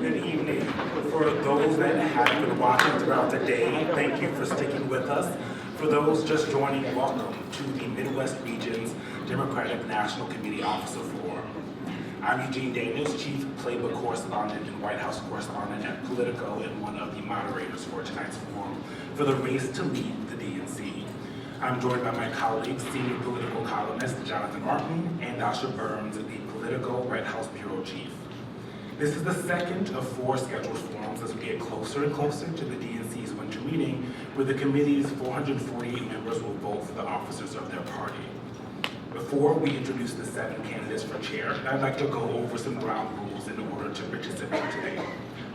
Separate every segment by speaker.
Speaker 1: Good evening. For those that have been watching throughout the day, thank you for sticking with us. For those just joining, welcome to the Midwest Region's Democratic National Committee Officer Forum. I'm Eugene Daniels, Chief Playbook Correspondent and White House Correspondent at Politico and one of the moderators for tonight's forum for the race to lead the DNC. I'm joined by my colleagues, senior political columnist Jonathan Martin and Dasha Burns, the Politico White House Bureau Chief. This is the second of 4 scheduled forums as we get closer and closer to the DNC's winter meeting, where the committee's 448 members will vote for the officers of their party. Before we introduce the 7 candidates for chair, I'd like to go over some ground rules in order to participate today.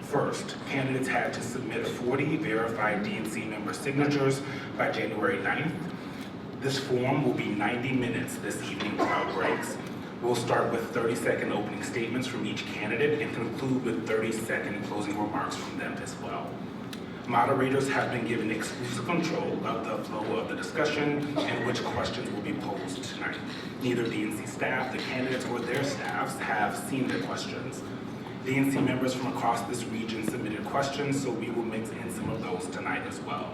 Speaker 1: First, candidates had to submit 40 verified DNC member signatures by January 9th. This forum will be 90 minutes this evening without breaks. We'll start with 30-second opening statements from each candidate and conclude with 30-second closing remarks from them as well. Moderators have been given exclusive control of the flow of the discussion and which questions will be posed tonight. Neither DNC staff, the candidates, or their staffs have seen the questions. DNC members from across this region submitted questions, so we will mix in some of those tonight as well.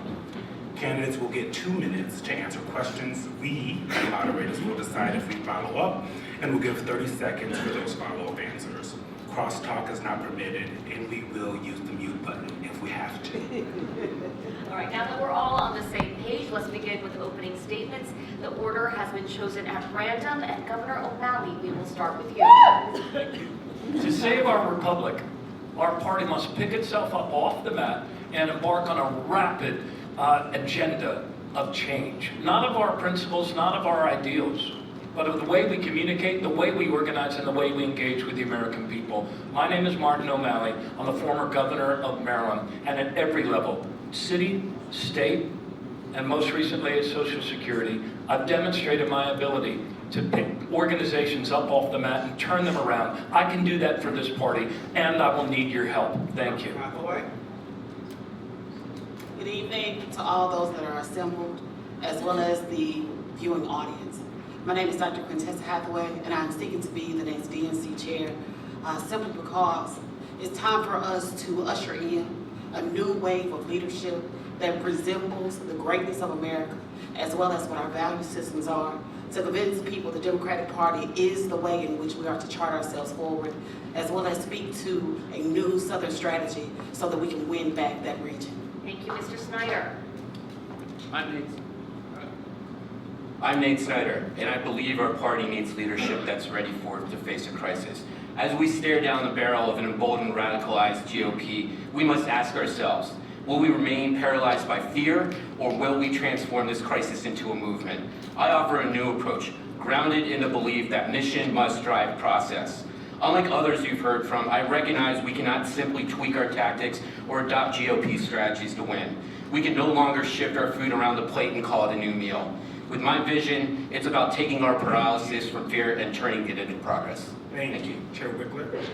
Speaker 1: Candidates will get 2 minutes to answer questions. We, the moderators, will decide if we follow up, and we'll give 30 seconds for those follow-up answers. Crosstalk is not permitted, and we will use the mute button if we have to.
Speaker 2: All right, now that we're all on the same page, let's begin with opening statements. The order has been chosen at random, and Governor O'Malley, we will start with you.
Speaker 3: To save our republic, our party must pick itself up off the mat and embark on a rapid agenda of change. Not of our principles, not of our ideals, but of the way we communicate, the way we organize, and the way we engage with the American people. My name is Martin O'Malley. I'm the former governor of Maryland, and at every level, city, state, and most recently at Social Security, I've demonstrated my ability to pick organizations up off the mat and turn them around. I can do that for this party, and I will need your help. Thank you.
Speaker 4: Hathaway. Good evening to all those that are assembled, as well as the viewing audience. My name is Dr. Quintessa Hathaway, and I'm seeking to be the next DNC chair, simply because it's time for us to usher in a new wave of leadership that resembles the greatness of America, as well as what our value systems are, to convince people the Democratic Party is the way in which we are to chart ourselves forward, as well as speak to a new Southern strategy so that we can win back that region.
Speaker 2: Thank you, Mr. Snyder.
Speaker 5: I'm Nate Snyder, and I believe our party needs leadership that's ready to face a crisis. As we stare down the barrel of an emboldened, radicalized GOP, we must ask ourselves, will we remain paralyzed by fear, or will we transform this crisis into a movement? I offer a new approach, grounded in the belief that mission must drive process. Unlike others you've heard from, I recognize we cannot simply tweak our tactics or adopt GOP strategies to win. We can no longer shift our food around the plate and call it a new meal. With my vision, it's about taking our paralysis from fear and turning it into progress.
Speaker 1: Thank you. Chair Wikler.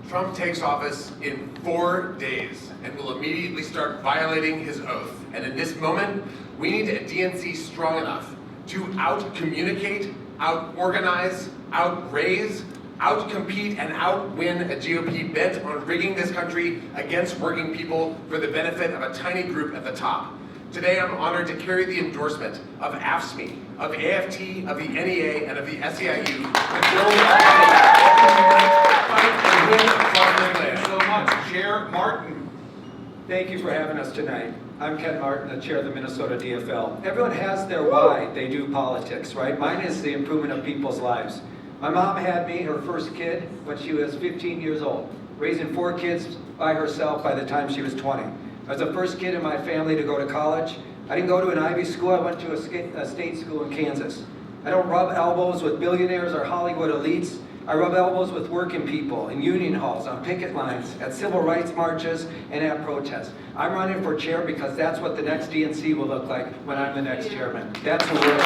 Speaker 6: Trump takes office in 4 days and will immediately start violating his oath. And in this moment, we need a DNC strong enough to out-communicate, out-organize, out-raise, out-compete, and out-win a GOP bent on rigging this country against working people for the benefit of a tiny group at the top. Today, I'm honored to carry the endorsement of AFSCME, of AFT, of the NEA, and of the SEIU to build
Speaker 7: Thank you so much, Chair Martin. Thank you for having us tonight. I'm Ken Martin, the chair of the Minnesota DFL. Everyone has their why they do politics, right? Mine is the improvement of people's lives. My mom had me, her first kid, when she was 15 years old, raising 4 kids by herself by the time she was 20. I was the first kid in my family to go to college. I didn't go to an Ivy school, I went to a state school in Kansas. I don't rub elbows with billionaires or Hollywood elites. I rub elbows with working people in union halls, on picket lines, at civil rights marches, and at protests. I'm running for chair because that's what the next DNC will look like when I'm the next chairman. That's what we're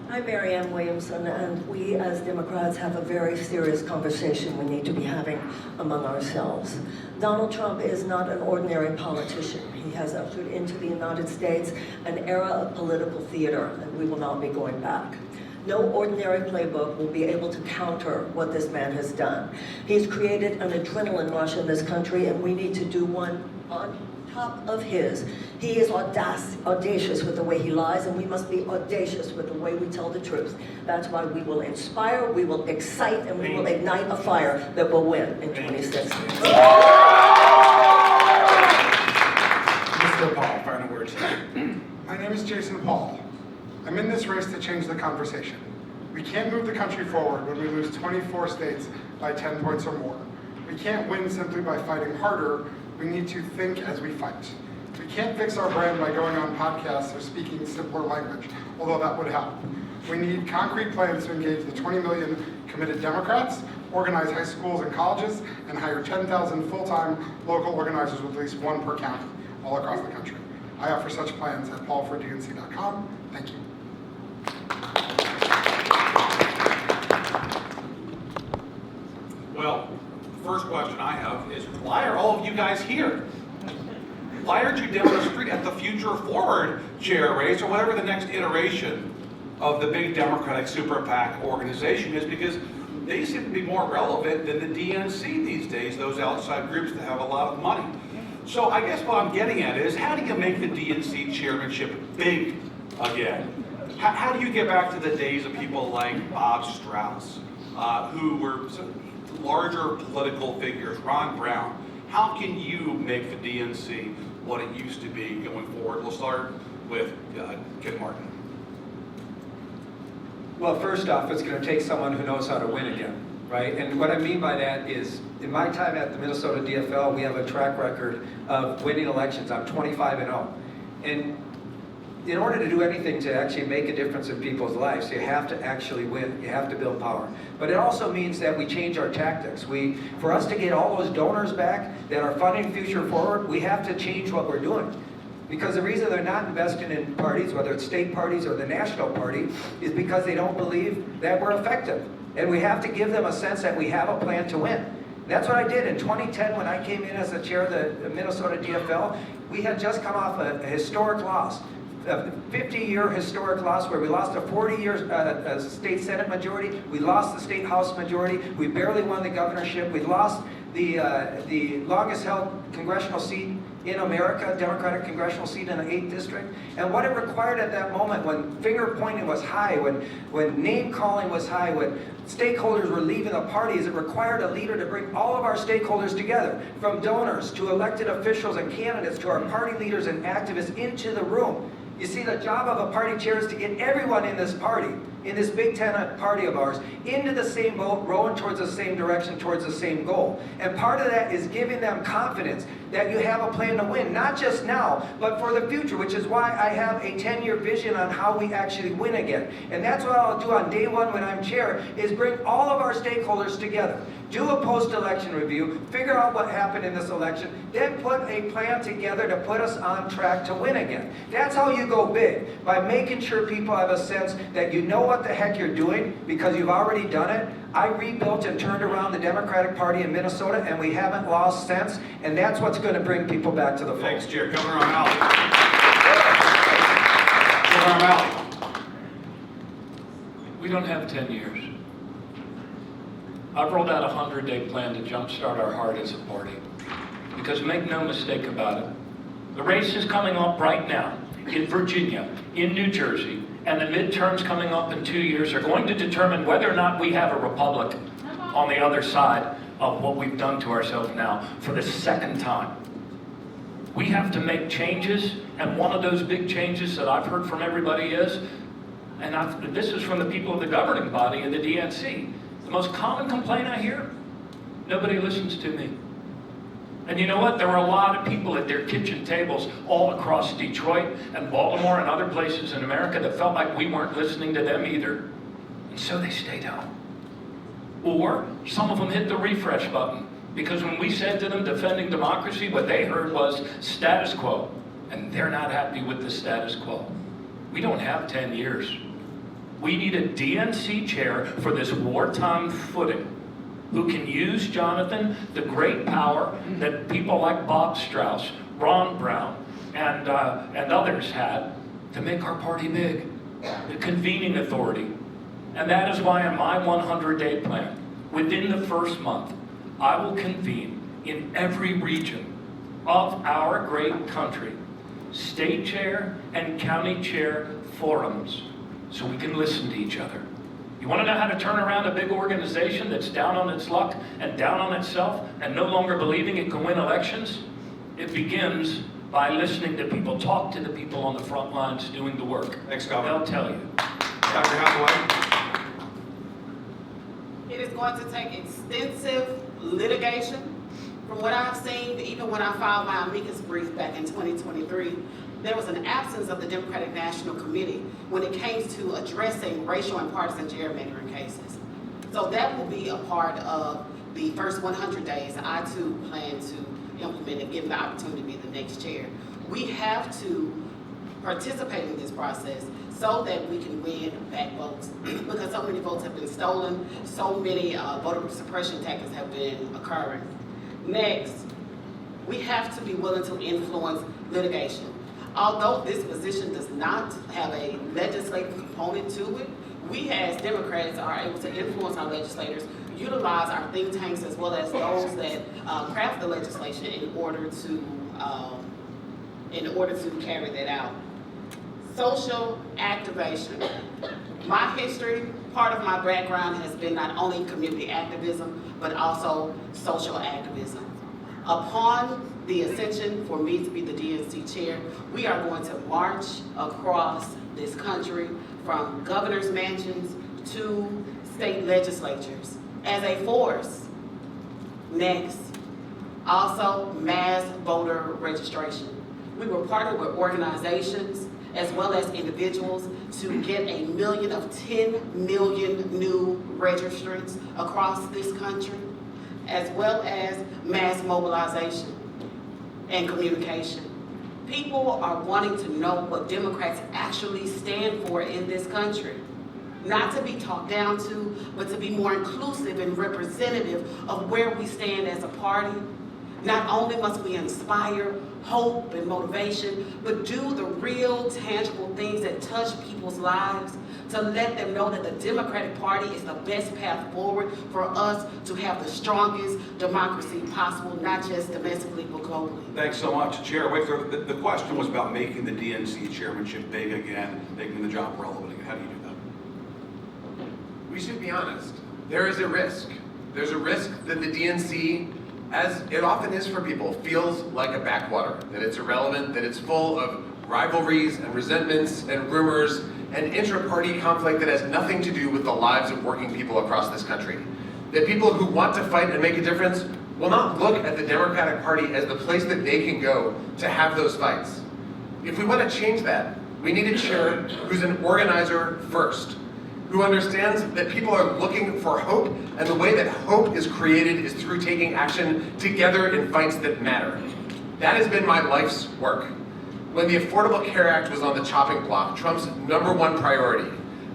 Speaker 8: I'm Marianne Williamson, and we as Democrats have a very serious conversation we need to be having among ourselves. Donald Trump is not an ordinary politician. He has ushered into the United States an era of political theater, and we will not be going back. No ordinary playbook will be able to counter what this man has done. He's created an adrenaline rush in this country, and we need to do one on top of his. He is audacious with the way he lies, and we must be audacious with the way we tell the truth. That's why we will inspire, we will excite, and we will ignite a fire that will win in 2016.
Speaker 1: Mr. Paul, final words.
Speaker 9: My name is Jason Paul. I'm in this race to change the conversation. We can't move the country forward when we lose 24 states by 10 points or more. We can't win simply by fighting harder. We need to think as we fight. We can't fix our brand by going on podcasts or speaking simpler language, although that would help. We need concrete plans to engage the 20 million committed Democrats, organize high schools and colleges, and hire 10,000 full-time local organizers with at least one per county all across the country. I offer such plans at paulfordnc.com. Thank you.
Speaker 10: Well, the first question I have is, why are all of you guys here? Why aren't you down the street at the Future Forward chair race or whatever the next iteration of the big Democratic super PAC organization is? Because they seem to be more relevant than the DNC these days, those outside groups that have a lot of money. So I guess what I'm getting at is, how do you make the DNC chairmanship big again? How do you get back to the days of people like Bob Strauss, who were larger political figures, Ron Brown? How can you make the DNC what it used to be going forward? We'll start with Ken Martin.
Speaker 7: Well, first off, it's going to take someone who knows how to win again, right? And what I mean by that is, in my time at the Minnesota DFL, we have a track record of winning elections. I'm 25-0. And in order to do anything to actually make a difference in people's lives, you have to actually win. You have to build power. But it also means that we change our tactics. For us to get all those donors back that are funding Future Forward, we have to change what we're doing. Because the reason they're not investing in parties, whether it's state parties or the national party, is because they don't believe that we're effective. And we have to give them a sense that we have a plan to win. That's what I did in 2010 when I came in as the chair of the Minnesota DFL. We had just come off a historic loss. A 50-year historic loss where we lost a 40-year state Senate majority. We lost the state House majority. We barely won the governorship. We lost the longest held congressional seat in America, Democratic congressional seat in the 8th district. And what it required at that moment, when finger pointing was high, when name calling was high, when stakeholders were leaving the party, is it required a leader to bring all of our stakeholders together, from donors to elected officials and candidates to our party leaders and activists into the room. You see, the job of a party chair is to get everyone in this party, in this big tent party of ours, into the same boat, rowing towards the same direction, towards the same goal. And part of that is giving them confidence that you have a plan to win, not just now, but for the future, which is why I have a 10-year vision on how we actually win again. And that's what I'll do on day one when I'm chair, is bring all of our stakeholders together. Do a post-election review, figure out what happened in this election, then put a plan together to put us on track to win again. That's how you go big, by making sure people have a sense that you know what the heck you're doing because you've already done it. I rebuilt and turned around the Democratic Party in Minnesota, and we haven't lost since, and that's what's going to bring people back to the fold.
Speaker 10: Thanks, Chair. Governor O'Malley. Governor O'Malley.
Speaker 3: We don't have 10 years. I've rolled out a 100-day plan to jumpstart our heart as a party. Because make no mistake about it, the race is coming up right now in Virginia, in New Jersey, and the midterms coming up in 2 years are going to determine whether or not we have a republic on the other side of what we've done to ourselves now for the second time. We have to make changes, and one of those big changes that I've heard from everybody is, and this is from the people of the governing body of the DNC, the most common complaint I hear, nobody listens to me. And you know what? There were a lot of people at their kitchen tables all across Detroit and Baltimore and other places in America that felt like we weren't listening to them either. And so they stayed home. Or some of them hit the refresh button, because when we said to them defending democracy, what they heard was status quo. And they're not happy with the status quo. We don't have 10 years. We need a DNC chair for this wartime footing who can use, Jonathan, the great power that people like Bob Strauss, Ron Brown, and others had to make our party big, the convening authority. And that is why in my 100-day plan, within the first month, I will convene in every region of our great country, state chair and county chair forums, so we can listen to each other. You want to know how to turn around a big organization that's down on its luck and down on itself and no longer believing it can win elections? It begins by listening to people. Talk to the people on the front lines doing the work.
Speaker 10: Thanks, Governor.
Speaker 3: They'll tell you.
Speaker 10: Dr. Hathaway?
Speaker 4: It is going to take extensive litigation. From what I've seen, even when I filed my amicus brief back in 2023, there was an absence of the Democratic National Committee when it came to addressing racial and partisan gerrymandering cases. So that will be a part of the first 100 days I too plan to implement and given the opportunity to be the next chair. We have to participate in this process so that we can win back votes because so many votes have been stolen, so many voter suppression tactics have been occurring. Next, we have to be willing to influence litigation. Although this position does not have a legislative component to it, we as Democrats are able to influence our legislators, utilize our think tanks as well as those that craft the legislation in order to carry that out. Social activation. My history, part of my background has been not only community activism, but also social activism. Upon the ascension for me to be the DNC chair, we are going to march across this country from governor's mansions to state legislatures as a force. Next, also mass voter registration. We were partnered with organizations as well as individuals to get 1 million of 10 million new registrants across this country, as well as mass mobilization and communication. People are wanting to know what Democrats actually stand for in this country. Not to be talked down to, but to be more inclusive and representative of where we stand as a party. Not only must we inspire hope and motivation, but do the real tangible things that touch people's lives to let them know that the Democratic Party is the best path forward for us to have the strongest democracy possible, not just domestically, but globally.
Speaker 10: Thanks so much. Chair Wikler, the question was about making the DNC chairmanship big again, making the job relevant again. How do you do that?
Speaker 6: We should be honest. There is a risk. There's a risk that the DNC, as it often is for people, feels like a backwater, that it's irrelevant, that it's full of rivalries and resentments and rumors and intra-party conflict that has nothing to do with the lives of working people across this country. That people who want to fight and make a difference will not look at the Democratic Party as the place that they can go to have those fights. If we want to change that, we need a chair who's an organizer first, who understands that people are looking for hope, and the way that hope is created is through taking action together in fights that matter. That has been my life's work. When the Affordable Care Act was on the chopping block, Trump's #1 priority,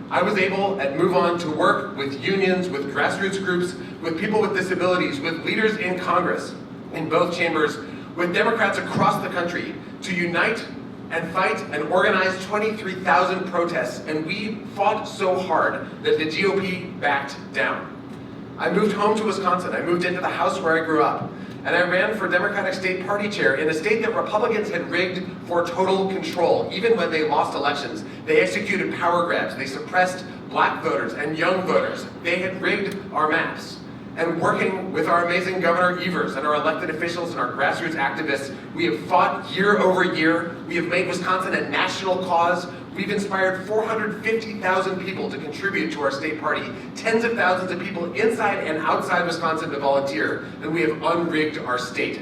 Speaker 6: I was able at Move On to work with unions, with grassroots groups, with people with disabilities, with leaders in Congress, in both chambers, with Democrats across the country to unite and fight and organize 23,000 protests, and we fought so hard that the GOP backed down. I moved home to Wisconsin. I moved into the house where I grew up, and I ran for Democratic State Party Chair in a state that Republicans had rigged for total control. Even when they lost elections, they executed power grabs. They suppressed black voters and young voters. They had rigged our maps. And working with our amazing Governor Evers and our elected officials and our grassroots activists, we have fought year over year. We have made Wisconsin a national cause. We've inspired 450,000 people to contribute to our state party, tens of thousands of people inside and outside Wisconsin to volunteer, and we have unrigged our state.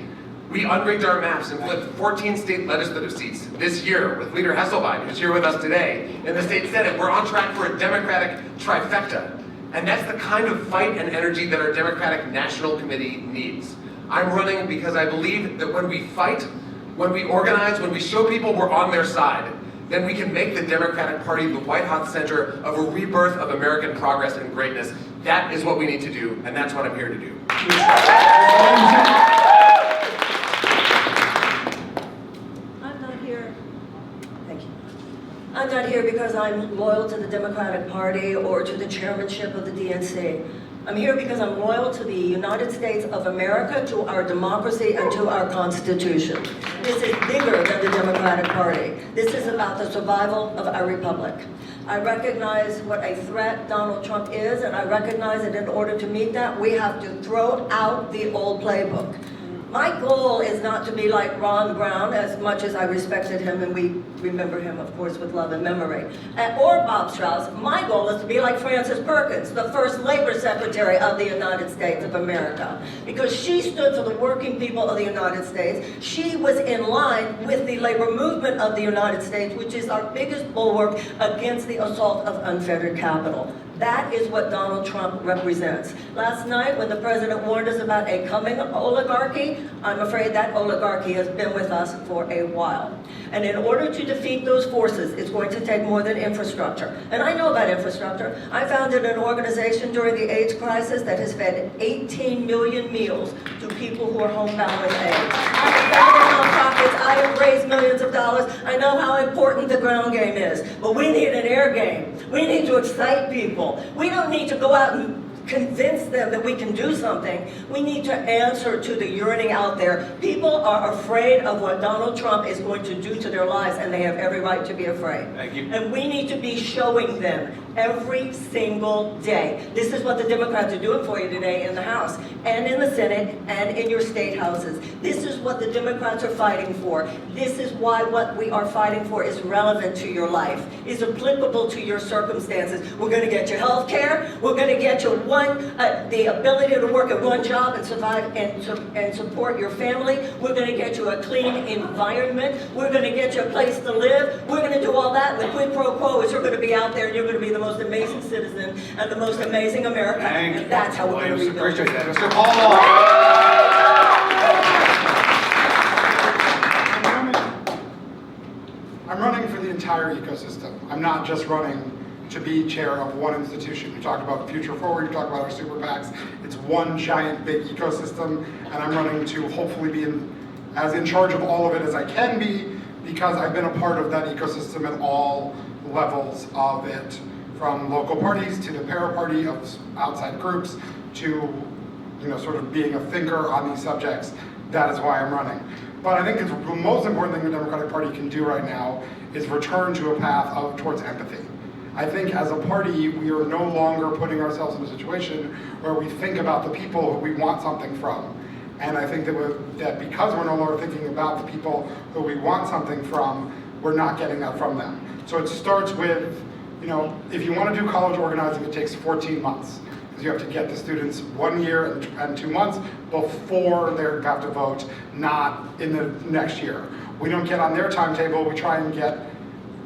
Speaker 6: We unrigged our maps and flipped 14 state legislative seats this year with Leader Hesselbein, who's here with us today. In the state Senate, we're on track for a Democratic trifecta. And that's the kind of fight and energy that our Democratic National Committee needs. I'm running because I believe that when we fight, when we organize, when we show people we're on their side, then we can make the Democratic Party the white-hot center of a rebirth of American progress and greatness. That is what we need to do, and that's what I'm here to do.
Speaker 8: I'm not here. Thank you. I'm not here because I'm loyal to the Democratic Party or to the chairmanship of the DNC. I'm here because I'm loyal to the United States of America, to our democracy, and to our Constitution. This is bigger than the Democratic Party. This is about the survival of our republic. I recognize what a threat Donald Trump is, and I recognize that in order to meet that, we have to throw out the old playbook. My goal is not to be like Ron Brown, as much as I respected him, and we remember him, of course, with love and memory, or Bob Strauss. My goal is to be like Frances Perkins, the first Labor Secretary of the United States of America, because she stood for the working people of the United States. She was in line with the labor movement of the United States, which is our biggest bulwark against the assault of unfettered capital. That is what Donald Trump represents. Last night, when the president warned us about a coming oligarchy, I'm afraid that oligarchy has been with us for a while. And in order to defeat those forces, it's going to take more than infrastructure. And I know about infrastructure. I founded an organization during the AIDS crisis that has fed 18 million meals to people who are homebound with AIDS. I have founded nonprofits. I have raised millions of dollars. I know how important the ground game is. But we need an air game. We need to excite people. We don't need to go out and convince them that we can do something. We need to answer to the yearning out there. People are afraid of what Donald Trump is going to do to their lives, and they have every right to be afraid.
Speaker 10: Thank you.
Speaker 8: And we need to be showing them every single day. This is what the Democrats are doing for you today in the House, and in the Senate, and in your state houses. This is what the Democrats are fighting for. This is why what we are fighting for is relevant to your life, is applicable to your circumstances. We're going to get you health care. We're going to get you the ability to work at one job and survive and support your family. We're going to get you a clean environment. We're going to get you a place to live. We're going to do all that. And the quid pro quo is you're going to be out there and you're going to be the most amazing citizen and the most amazing American. And that's how we're going to rebuild.
Speaker 10: Appreciate that. Mr. Paul.
Speaker 9: I'm running for the entire ecosystem. I'm not just running to be chair of one institution. You talked about Future Forward, you talked about our super PACs. It's one giant big ecosystem, and I'm running to hopefully be as in charge of all of it as I can be, because I've been a part of that ecosystem at all levels of it, from local parties to the para-party of outside groups to, sort of being a thinker on these subjects. That is why I'm running. But I think the most important thing the Democratic Party can do right now is return to a path towards empathy. I think as a party, we are no longer putting ourselves in a situation where we think about the people who we want something from. And I think that because we're no longer thinking about the people who we want something from, we're not getting that from them. So it starts with, if you want to do college organizing, it takes 14 months. Because you have to get the students 1 year and 2 months before they have to vote, not in the next year. We don't get on their timetable, we try and get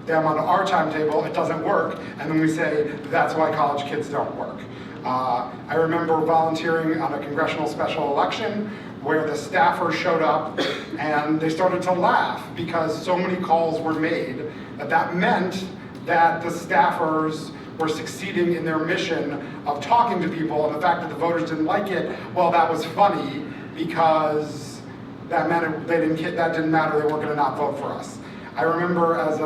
Speaker 9: them on our timetable, it doesn't work, and then we say, that's why college kids don't work. I remember volunteering on a congressional special election where the staffers showed up and they started to laugh because so many calls were made that meant that the staffers were succeeding in their mission of talking to people, and the fact that the voters didn't like it, well, that was funny because that meant that didn't matter, they weren't gonna not vote for us. I remember as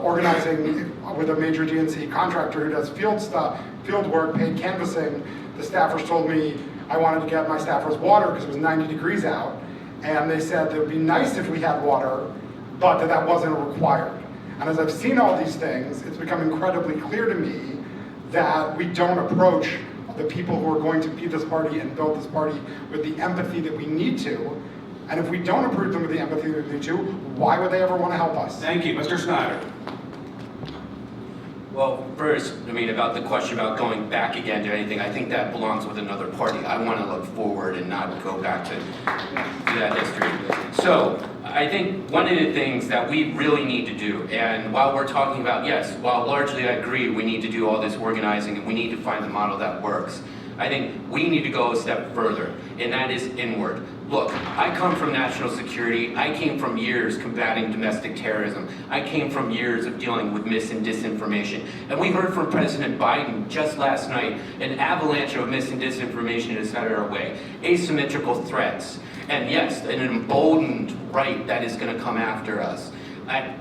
Speaker 9: organizing with a major DNC contractor who does field work, paid canvassing, the staffers told me I wanted to get my staffers water because it was 90 degrees out, and they said it would be nice if we had water, but that wasn't required. And as I've seen all these things, it's become incredibly clear to me that we don't approach the people who are going to be this party and build this party with the empathy that we need to. And if we don't approve them with the empathy that we need to, why would they ever want to help us?
Speaker 10: Thank you. Mr. Snyder.
Speaker 5: Well, first, about the question about going back again to anything, I think that belongs with another party. I want to look forward and not go back to that history. So, I think one of the things that we really need to do, and while we're talking about, yes, while largely I agree we need to do all this organizing and we need to find the model that works, I think we need to go a step further, and that is inward. Look, I come from national security. I came from years combating domestic terrorism. I came from years of dealing with mis and disinformation. And we heard from President Biden just last night an avalanche of mis and disinformation is headed our way. Asymmetrical threats. And yes, an emboldened right that is going to come after us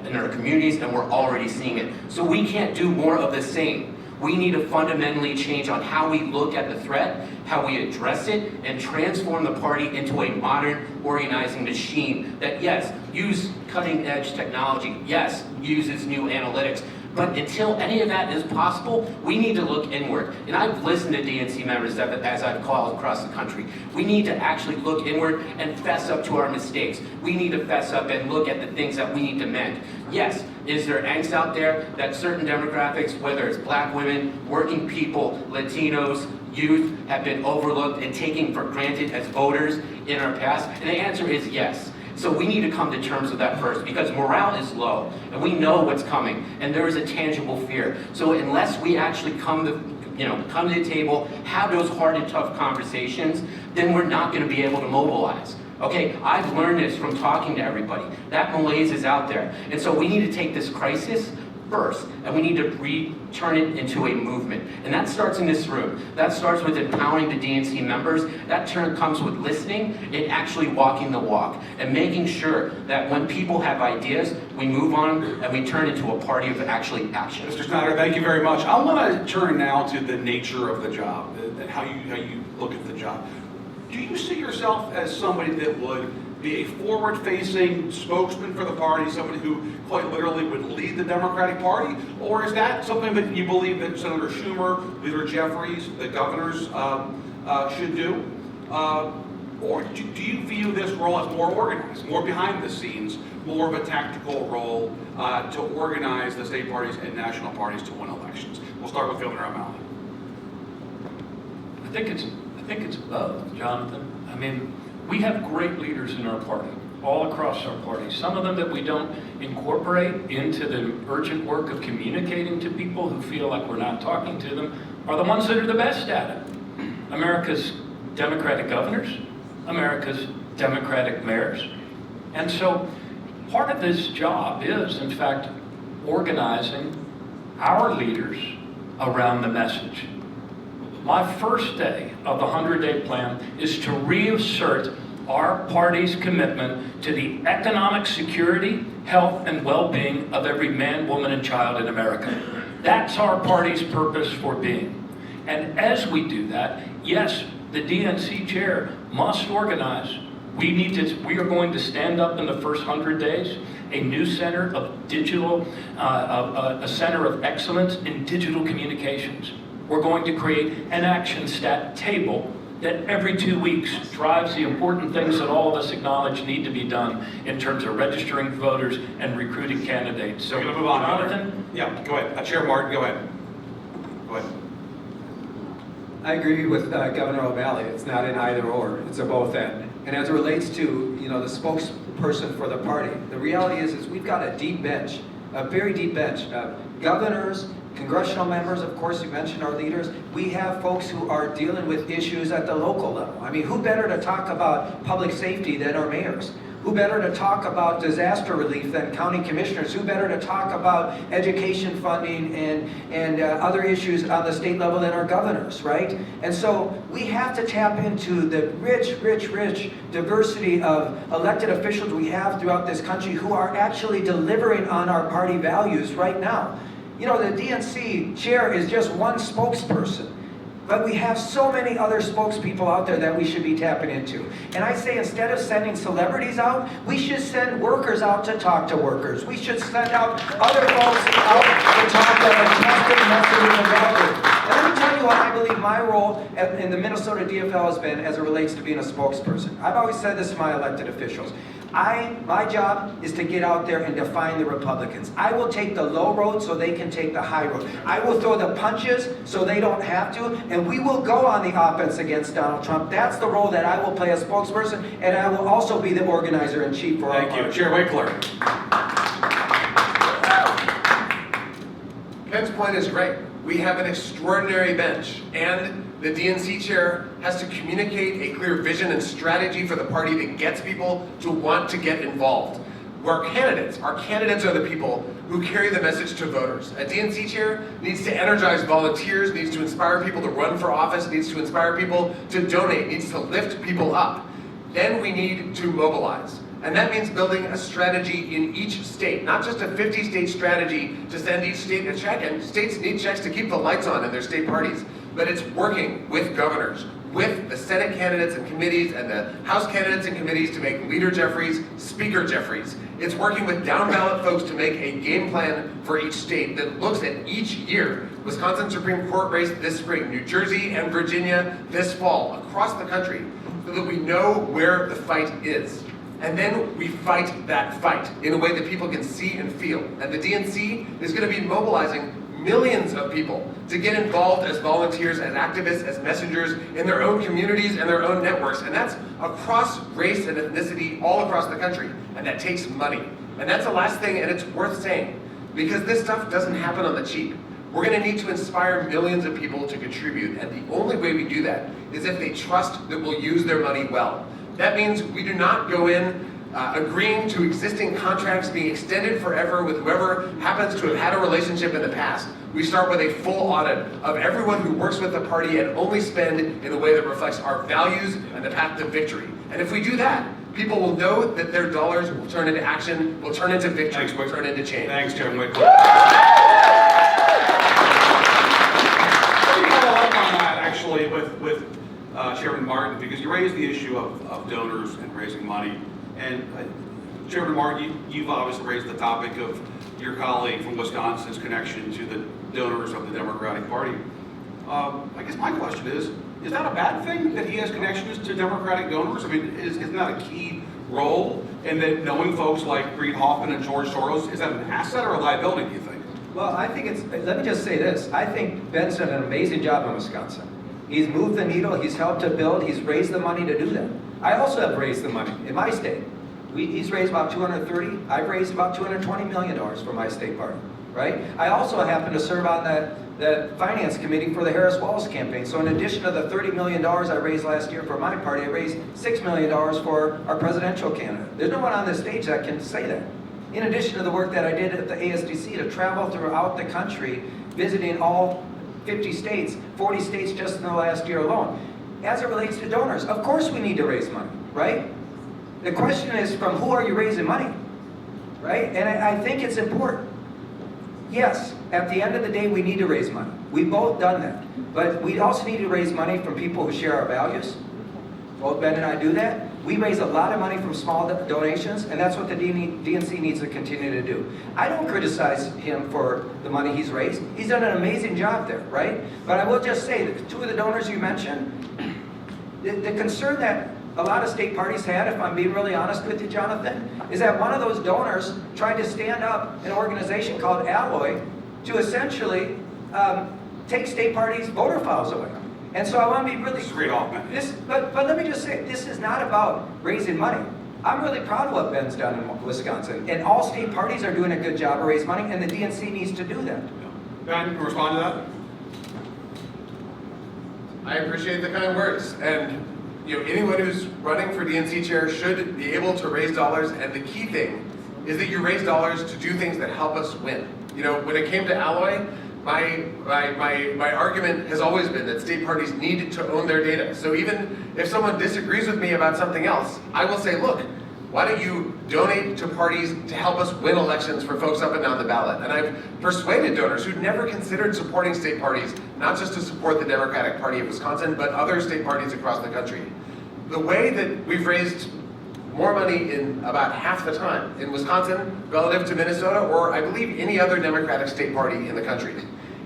Speaker 5: in our communities, and we're already seeing it. So we can't do more of the same. We need to fundamentally change on how we look at the threat, how we address it, and transform the party into a modern organizing machine that, yes, use cutting-edge technology, yes, uses new analytics, but until any of that is possible, we need to look inward. And I've listened to DNC members as I've called across the country. We need to actually look inward and fess up to our mistakes. We need to fess up and look at the things that we need to mend. Yes, is there angst out there that certain demographics, whether it's black women, working people, Latinos, youth, have been overlooked and taken for granted as voters in our past? And the answer is yes. So we need to come to terms with that first, because morale is low, and we know what's coming, and there is a tangible fear. So unless we actually come to the table, have those hard and tough conversations, then we're not going to be able to mobilize. Okay, I've learned this from talking to everybody. That malaise is out there. And so we need to take this crisis first, and we need to turn it into a movement. And that starts in this room. That starts with empowering the DNC members. That comes with listening and actually walking the walk, and making sure that when people have ideas, we move on and we turn into a party of actually action.
Speaker 10: Mr. Snyder, thank you very much. I want to turn now to the nature of the job, how you look at the job. Do you see yourself as somebody that would be a forward-facing spokesman for the party, somebody who quite literally would lead the Democratic Party? Or is that something that you believe that Senator Schumer, Leader Jeffries, the governors should do? Or do you view this role as more organized, more behind the scenes, more of a tactical role to organize the state parties and national parties to win elections? We'll start with Governor O'Malley.
Speaker 3: I think it's both, Jonathan. I mean, we have great leaders in our party, all across our party. Some of them that we don't incorporate into the urgent work of communicating to people who feel like we're not talking to them are the ones that are the best at it. America's Democratic governors, America's Democratic mayors. And so part of this job is, in fact, organizing our leaders around the message. My first day of the 100-day plan is to reassert our party's commitment to the economic security, health, and well-being of every man, woman, and child in America. That's our party's purpose for being. And as we do that, yes, the DNC chair must organize. We are going to stand up in the first 100 days a new center of digital, a center of excellence in digital communications. We're going to create an action stat table that every 2 weeks drives the important things that all of us acknowledge need to be done in terms of registering voters and recruiting candidates. So,
Speaker 10: we're going to move on.
Speaker 3: Jonathan?
Speaker 10: Yeah, go ahead. Chair Martin, go ahead. Go ahead.
Speaker 7: I agree with Governor O'Malley. It's not an either or, it's a both and. And as it relates to the spokesperson for the party, the reality is we've got a deep bench, a very deep bench of governors, congressional members, of course, you mentioned our leaders. We have folks who are dealing with issues at the local level. I mean, who better to talk about public safety than our mayors? Who better to talk about disaster relief than county commissioners? Who better to talk about education funding and other issues on the state level than our governors, right? And so we have to tap into the rich diversity of elected officials we have throughout this country who are actually delivering on our party values right now. The DNC chair is just one spokesperson, but we have so many other spokespeople out there that we should be tapping into. And I say instead of sending celebrities out, we should send workers out to talk to workers. We should send out other folks out to talk to a trusted message about it. And let me tell you what I believe my role in the Minnesota DFL has been as it relates to being a spokesperson. I've always said this to my elected officials. My job is to get out there and define the Republicans. I will take the low road so they can take the high road. I will throw the punches so they don't have to, and we will go on the offense against Donald Trump. That's the role that I will play as spokesperson, and I will also be the organizer-in-chief for our party.
Speaker 10: Thank you. Chair Wikler.
Speaker 6: Ken's point is great. we have an extraordinary bench, and the DNC chair has to communicate a clear vision and strategy for the party that gets people to want to get involved. Our candidates are the people who carry the message to voters. A DNC chair needs to energize volunteers, needs to inspire people to run for office, needs to inspire people to donate, needs to lift people up. Then we need to mobilize. And that means building a strategy in each state, not just a 50-state strategy to send each state a check, and states need checks to keep the lights on in their state parties, but it's working with governors, with the Senate candidates and committees and the House candidates and committees to make Leader Jeffries, Speaker Jeffries. It's working with down-ballot folks to make a game plan for each state that looks at each year. Wisconsin Supreme Court race this spring, New Jersey and Virginia this fall, across the country, so that we know where the fight is. And then we fight that fight in a way that people can see and feel. And the DNC is going to be mobilizing millions of people to get involved as volunteers, as activists, as messengers in their own communities and their own networks. And that's across race and ethnicity all across the country. And that takes money. And that's the last thing, and it's worth saying, because this stuff doesn't happen on the cheap. We're going to need to inspire millions of people to contribute. And the only way we do that is if they trust that we'll use their money well. That means we do not go in agreeing to existing contracts being extended forever with whoever happens to have had a relationship in the past. We start with a full audit of everyone who works with the party and only spend in a way that reflects our values and the path to victory. And if we do that, people will know that their dollars will turn into action, will turn into victory, will turn into change.
Speaker 10: Thanks, Chairman Wikler. Follow up on that, actually, with Chairman Martin, because you raised the issue of donors and raising money. And Chairman Martin, you've obviously raised the topic of your colleague from Wisconsin's connection to the donors of the Democratic Party. I guess my question is that a bad thing that he has connections to Democratic donors? I mean, isn't that a key role? And that knowing folks like Reid Hoffman and George Soros, is that an asset or a liability, do you think?
Speaker 7: Well, I think let me just say this. I think Ben's done an amazing job in Wisconsin. He's moved the needle, he's helped to build, he's raised the money to do that. I also have raised the money in my state. He's raised about $230, I've raised about $220 million for my state party, right? I also happen to serve on the finance committee for the Harris Walz campaign. So in addition to the $30 million I raised last year for my party, I raised $6 million for our presidential candidate. There's no one on this stage that can say that. In addition to the work that I did at the ASDC to travel throughout the country, visiting all 50 states, 40 states just in the last year alone. As it relates to donors, of course we need to raise money, right? The question is, from who are you raising money, right? And I think it's important. Yes, at the end of the day, we need to raise money. We've both done that. But we also need to raise money from people who share our values. Both Ben and I do that. We raise a lot of money from small donations, and that's what the DNC needs to continue to do. I don't criticize him for the money he's raised. He's done an amazing job there, right? But I will just say that two of the donors you mentioned, the concern that a lot of state parties had, if I'm being really honest with you, Jonathan, is that one of those donors tried to stand up an organization called Alloy to essentially take state parties' voter files away. And so I want to be really
Speaker 10: Straight off, man.
Speaker 7: But let me just say, this is not about raising money. I'm really proud of what Ben's done in Wisconsin, and all state parties are doing a good job of raising money, and the DNC needs to do that.
Speaker 10: Ben, you respond to that?
Speaker 6: I appreciate the kind words, and anyone who's running for DNC chair should be able to raise dollars, and the key thing is that you raise dollars to do things that help us win. When it came to Alloy, my argument has always been that state parties need to own their data. So even if someone disagrees with me about something else, I will say, look, why don't you donate to parties to help us win elections for folks up and down the ballot? And I've persuaded donors who'd never considered supporting state parties, not just to support the Democratic Party of Wisconsin, but other state parties across the country. The way that we've raised more money in about half the time in Wisconsin relative to Minnesota, or I believe any other Democratic state party in the country,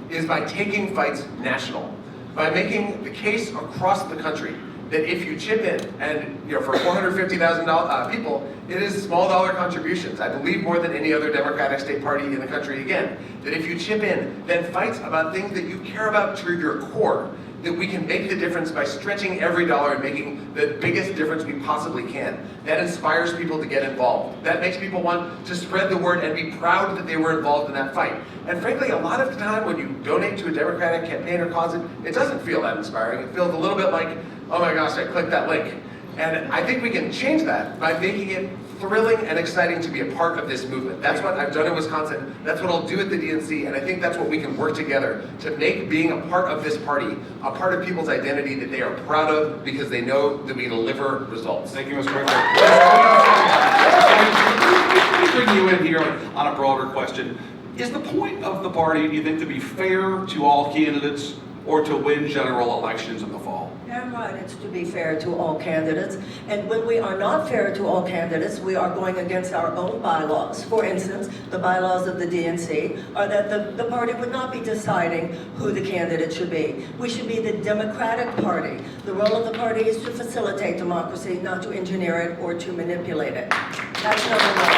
Speaker 6: is by taking fights national, by making the case across the country that if you chip in, and for 450,000 people, it is small dollar contributions. I believe more than any other Democratic state party in the country again, that if you chip in, then fights about things that you care about to your core, that we can make the difference by stretching every dollar and making the biggest difference we possibly can. That inspires people to get involved. That makes people want to spread the word and be proud that they were involved in that fight. And frankly, a lot of the time when you donate to a Democratic campaign or cause, it doesn't feel that inspiring. It feels a little bit like, oh my gosh, I clicked that link. And I think we can change that by making it thrilling and exciting to be a part of this movement. That's what I've done in Wisconsin. That's what I'll do at the DNC. And I think that's what we can work together to make being a part of this party a part of people's identity that they are proud of because they know that we deliver results.
Speaker 10: Thank you, Mr. Wikler. Let me bring you in here on a broader question. Is the point of the party, do you think, to be fair to all candidates or to win general elections in the fall?
Speaker 8: Damn right, it's to be fair to all candidates. And when we are not fair to all candidates, we are going against our own bylaws. For instance, the bylaws of the DNC are that the party would not be deciding who the candidate should be. We should be the Democratic Party. The role of the party is to facilitate democracy, not to engineer it or to manipulate it. That's number one.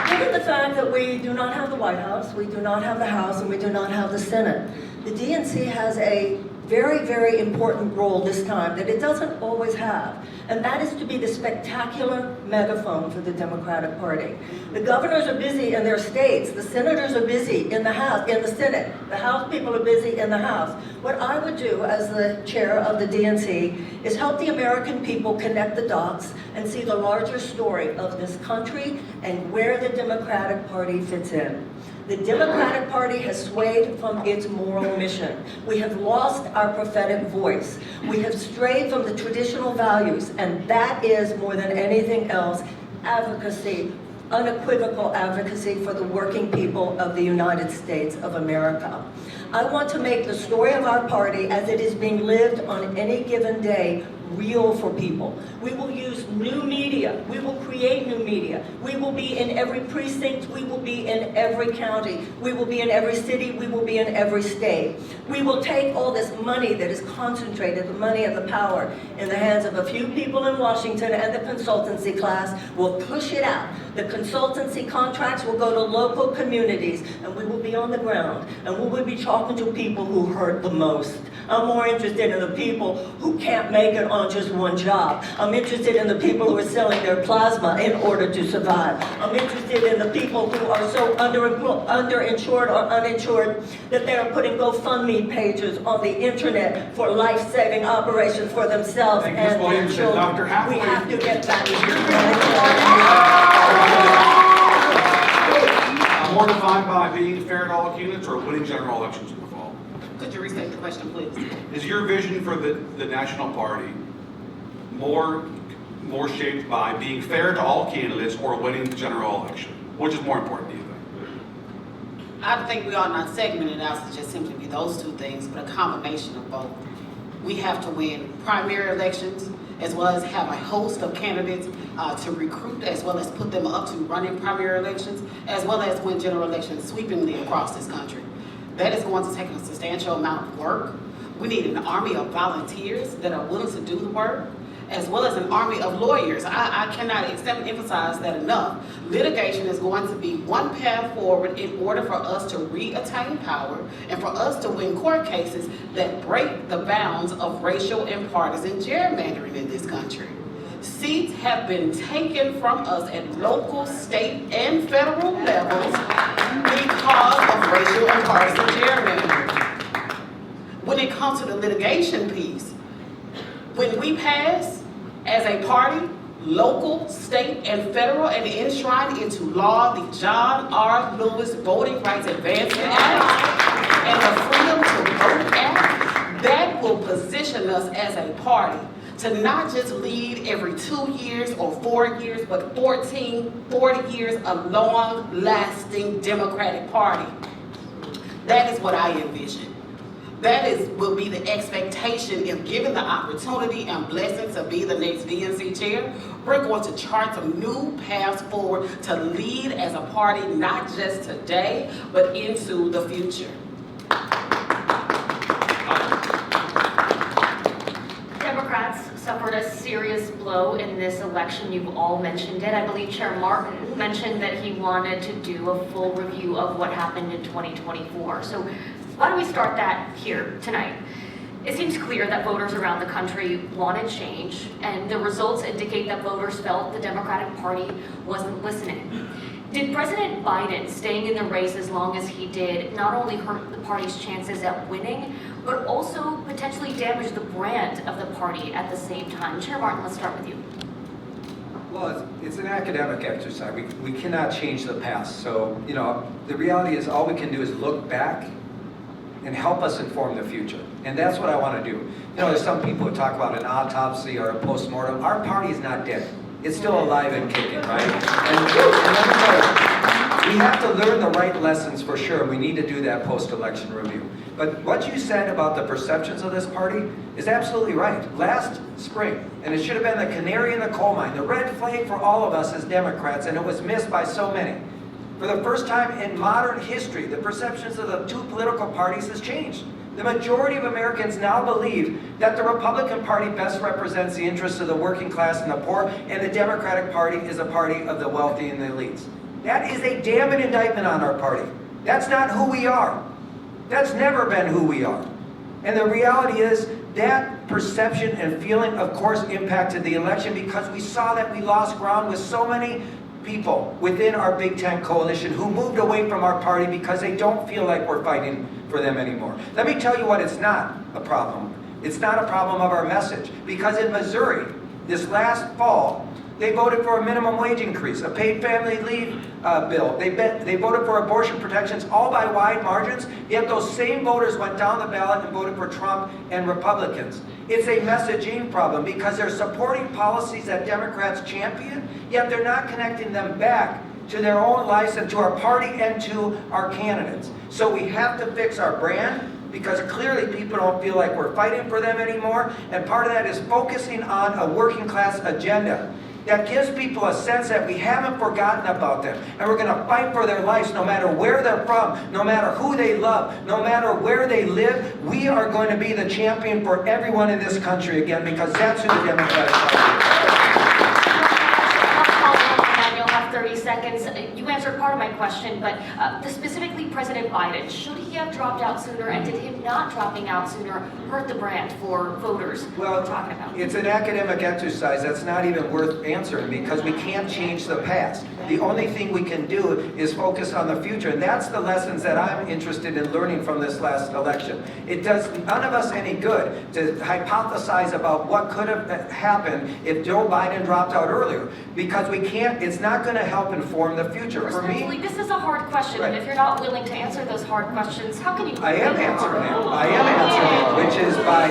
Speaker 8: Given the fact that we do not have the White House, we do not have the House, and we do not have the Senate, the DNC has a very, very important role this time that it doesn't always have, and that is to be the spectacular megaphone for the Democratic Party. The governors are busy in their states, the senators are busy in the House, in the Senate, the House people are busy in the House. What I would do as the chair of the DNC is help the American people connect the dots and see the larger story of this country and where the Democratic Party fits in. The Democratic Party has swayed from its moral mission. We have lost our prophetic voice. We have strayed from the traditional values, and that is, more than anything else, advocacy, unequivocal advocacy for the working people of the United States of America. I want to make the story of our party as it is being lived on any given day real for people. We will use new media. We will create new media. We will be in every precinct. We will be in every county. We will be in every city. We will be in every state. We will take all this money that is concentrated, the money and the power, in the hands of a few people in Washington and the consultancy class. We'll push it out. The consultancy contracts will go to local communities, and we will be on the ground, and we will be talking to people who hurt the most. I'm more interested in the people who can't make it on just one job. I'm interested in the people who are selling their plasma in order to survive. I'm interested in the people who are so underinsured or uninsured that they are putting GoFundMe pages on the internet for life-saving operations for themselves
Speaker 10: Thank
Speaker 8: and
Speaker 10: you,
Speaker 8: their
Speaker 10: Ms. Williamson.
Speaker 8: children.
Speaker 10: Dr. Hathaway.
Speaker 8: We have to get back to
Speaker 10: More defined by being fair to all candidates or winning general elections in the fall?
Speaker 4: Could you restate the question, please?
Speaker 10: Is your vision for the national party more shaped by being fair to all candidates or winning the general election? Which is more important to you think?
Speaker 4: I think we are not segmented out to just simply be those two things, but a combination of both. We have to win primary elections, as well as have a host of candidates to recruit, as well as put them up to running primary elections, as well as win general elections sweepingly across this country. That is going to take a substantial amount of work. We need an army of volunteers that are willing to do the work, as well as an army of lawyers. I cannot emphasize that enough. Litigation is going to be one path forward in order for us to re-attain power and for us to win court cases that break the bounds of racial and partisan gerrymandering in this country. Seats have been taken from us at local, state, and federal levels because of racial and partisan gerrymandering. When it comes to the litigation piece, when we pass as a party, local, state, and federal, and enshrine into law the John R. Lewis Voting Rights Advancement Act and the Freedom to Vote Act, that will position us as a party to not just lead every 2 years or 4 years, but 14, 40 years, a long-lasting Democratic Party. That is what I envision. That will be the expectation if given the opportunity and blessing to be the next DNC chair. We're going to chart some new paths forward to lead as a party, not just today, but into the future.
Speaker 2: Democrats suffered a serious blow in this election. You've all mentioned it. I believe Chair Martin mentioned that he wanted to do a full review of what happened in 2024. So why don't we start that here tonight? It seems clear that voters around the country wanted change, and the results indicate that voters felt the Democratic Party wasn't listening. Did President Biden staying in the race as long as he did not only hurt the party's chances at winning, but also potentially damage the brand of the party at the same time? Chair Martin, let's start with you.
Speaker 7: Well, it's an academic exercise. We cannot change the past. So, the reality is all we can do is look back and help us inform the future. And that's what I want to do. There's some people who talk about an autopsy or a post-mortem. Our party is not dead. It's still alive and kicking, right? And let me tell you, we have to learn the right lessons for sure. We need to do that post-election review. But what you said about the perceptions of this party is absolutely right. Last spring, and it should have been the canary in the coal mine, the red flag for all of us as Democrats, and it was missed by so many. For the first time in modern history, the perceptions of the two political parties has changed. The majority of Americans now believe that the Republican Party best represents the interests of the working class and the poor, and the Democratic Party is a party of the wealthy and the elites. That is a damning indictment on our party. That's not who we are. That's never been who we are. And the reality is that perception and feeling, of course, impacted the election because we saw that we lost ground with so many people within our Big Tent coalition who moved away from our party because they don't feel like we're fighting for them anymore. Let me tell you what, it's not a problem. It's not a problem of our message. Because in Missouri, this last fall, they voted for a minimum wage increase, a paid family leave bill. They voted for abortion protections, all by wide margins, yet those same voters went down the ballot and voted for Trump and Republicans. It's a messaging problem because they're supporting policies that Democrats champion, yet they're not connecting them back to their own lives and to our party and to our candidates. So we have to fix our brand because clearly people don't feel like we're fighting for them anymore, and part of that is focusing on a working class agenda that gives people a sense that we haven't forgotten about them, and we're going to fight for their lives no matter where they're from, no matter who they love, no matter where they live. We are going to be the champion for everyone in this country again because that's who the Democratic Party is.
Speaker 2: 30 seconds. You answered part of my question, but specifically President Biden, should he have dropped out sooner, and did him not dropping out sooner hurt the brand for voters?
Speaker 7: Well,
Speaker 2: we're talking about?
Speaker 7: It's an academic exercise that's not even worth answering because we can't change the past. The only thing we can do is focus on the future, and that's the lessons that I'm interested in learning from this last election. It does none of us any good to hypothesize about what could have happened if Joe Biden dropped out earlier because we can't, it's not going to help inform the future. For me,
Speaker 2: this is a hard question,
Speaker 7: right.
Speaker 2: And if you're not willing to answer those hard questions, how can you?
Speaker 7: I am answering it, which is by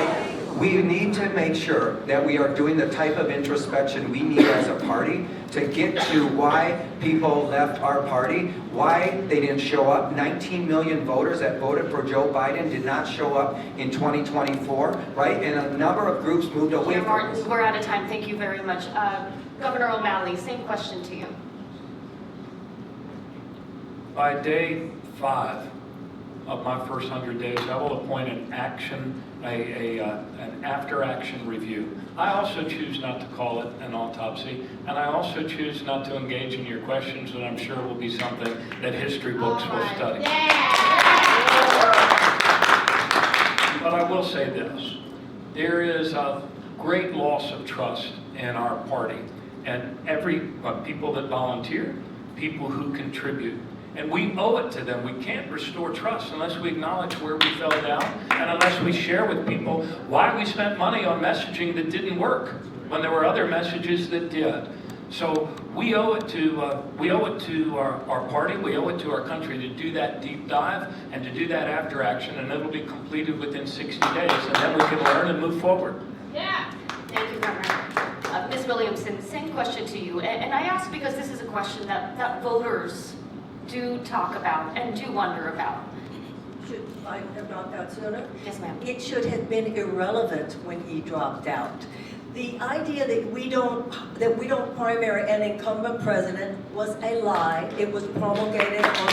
Speaker 7: we need to make sure that we are doing the type of introspection we need as a party to get to why people left our party, why they didn't show up. 19 million voters that voted for Joe Biden did not show up in 2024, right? And a number of groups moved away from us.
Speaker 2: Martin, we're out of time. Thank you very much. Governor O'Malley, same question to you.
Speaker 3: By day 5 of my first 100 days, I will appoint an after-action review. I also choose not to call it an autopsy, and I also choose not to engage in your questions, and I'm sure will be something that history books will study. But I will say this. There is a great loss of trust in our party, and people that volunteer, people who contribute. And we owe it to them. We can't restore trust unless we acknowledge where we fell down and unless we share with people why we spent money on messaging that didn't work when there were other messages that did. So we owe it to our party, we owe it to our country to do that deep dive and to do that after action, and it'll be completed within 60 days, and then we can learn and move forward.
Speaker 2: Yeah. Thank you, Governor. Ms. Williamson, same question to you. And I ask because this is a question that voters do talk about and do wonder about.
Speaker 8: Should Biden have dropped out sooner?
Speaker 2: Yes, ma'am.
Speaker 8: It should have been irrelevant when he dropped out. The idea that we don't primary an incumbent president was a lie. It was promulgated on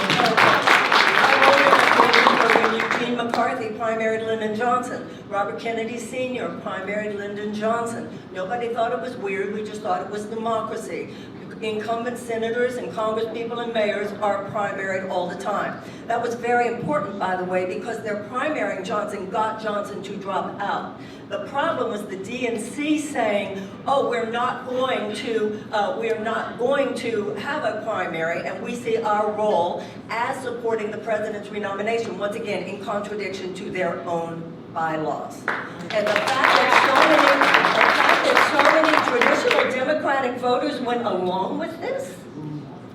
Speaker 8: the Eugene McCarthy primaried Lyndon Johnson. Robert Kennedy Sr. primaried Lyndon Johnson. Nobody thought it was weird. We just thought it was democracy. Incumbent senators and congresspeople and mayors are primaried all the time. That was very important, by the way, because their primarying Johnson got Johnson to drop out. The problem was the DNC saying, oh, we're not going to have a primary, and we see our role as supporting the president's renomination, once again, in contradiction to their own bylaws. And the fact that so many traditional Democratic voters went along with this,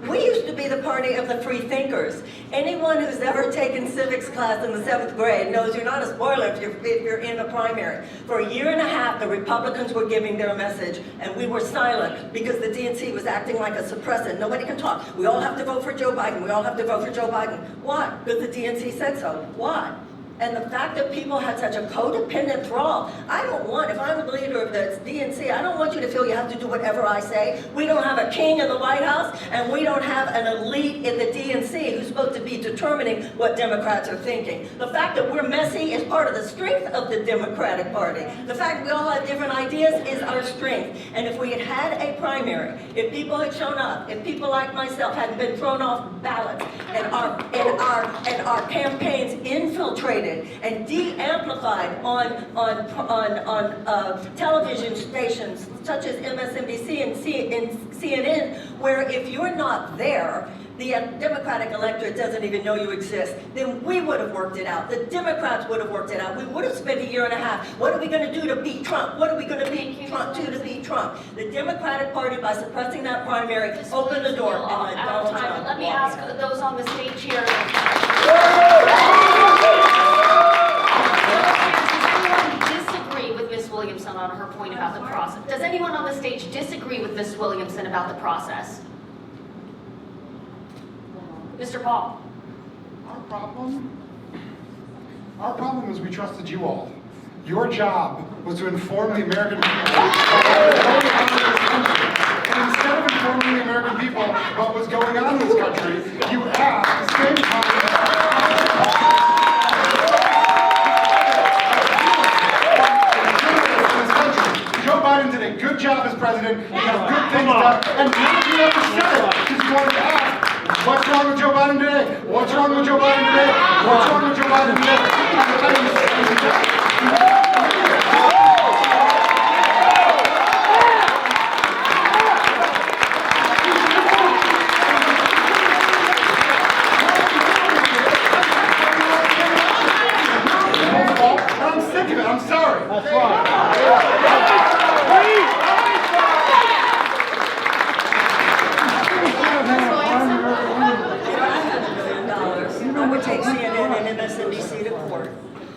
Speaker 8: we used to be the party of the free thinkers. Anyone who's ever taken civics class in the 7th grade knows you're not a spoiler if you're in a primary. For a year and a half, the Republicans were giving their message, and we were silent because the DNC was acting like a suppressant. Nobody can talk. We all have to vote for Joe Biden. We all have to vote for Joe Biden. Why? Because the DNC said so. Why? And the fact that people had such a codependent thrall, I don't want, if I'm the leader of the DNC, I don't want you to feel you have to do whatever I say. We don't have a king in the White House, and we don't have an elite in the DNC who's supposed to be determining what Democrats are thinking. The fact that we're messy is part of the strength of the Democratic Party. The fact that we all have different ideas is our strength. And if we had had a primary, if people had shown up, if people like myself hadn't been thrown off ballots, and our campaigns infiltrated and de-amplified on television stations such as MSNBC and CNN, where if you're not there, the Democratic electorate doesn't even know you exist, then we would have worked it out. The Democrats would have worked it out. We would have spent a year and a half. What are we going to do to beat Trump? What are we going to beat Trump to beat Trump? The Democratic Party, by suppressing that primary, opened the door and let Donald Trump.
Speaker 2: Let me ask those on the stage here. Williamson on her point about the process. Does anyone on the stage disagree with Ms. Williamson about the process? Mr. Paul.
Speaker 9: Our problem is we trusted you all. Your job was to inform the American people. And instead of informing the American people about what's going on in this country, you asked at the same time. Joe Biden did a good job as president, he got good things done, and none of you ever said it, because you wanted to ask, what's wrong with Joe Biden today? What's wrong with Joe Biden today? What's wrong with Joe Biden today? I'm sick of it, I'm sorry. That's right.
Speaker 8: I would take CNN and MSNBC to court.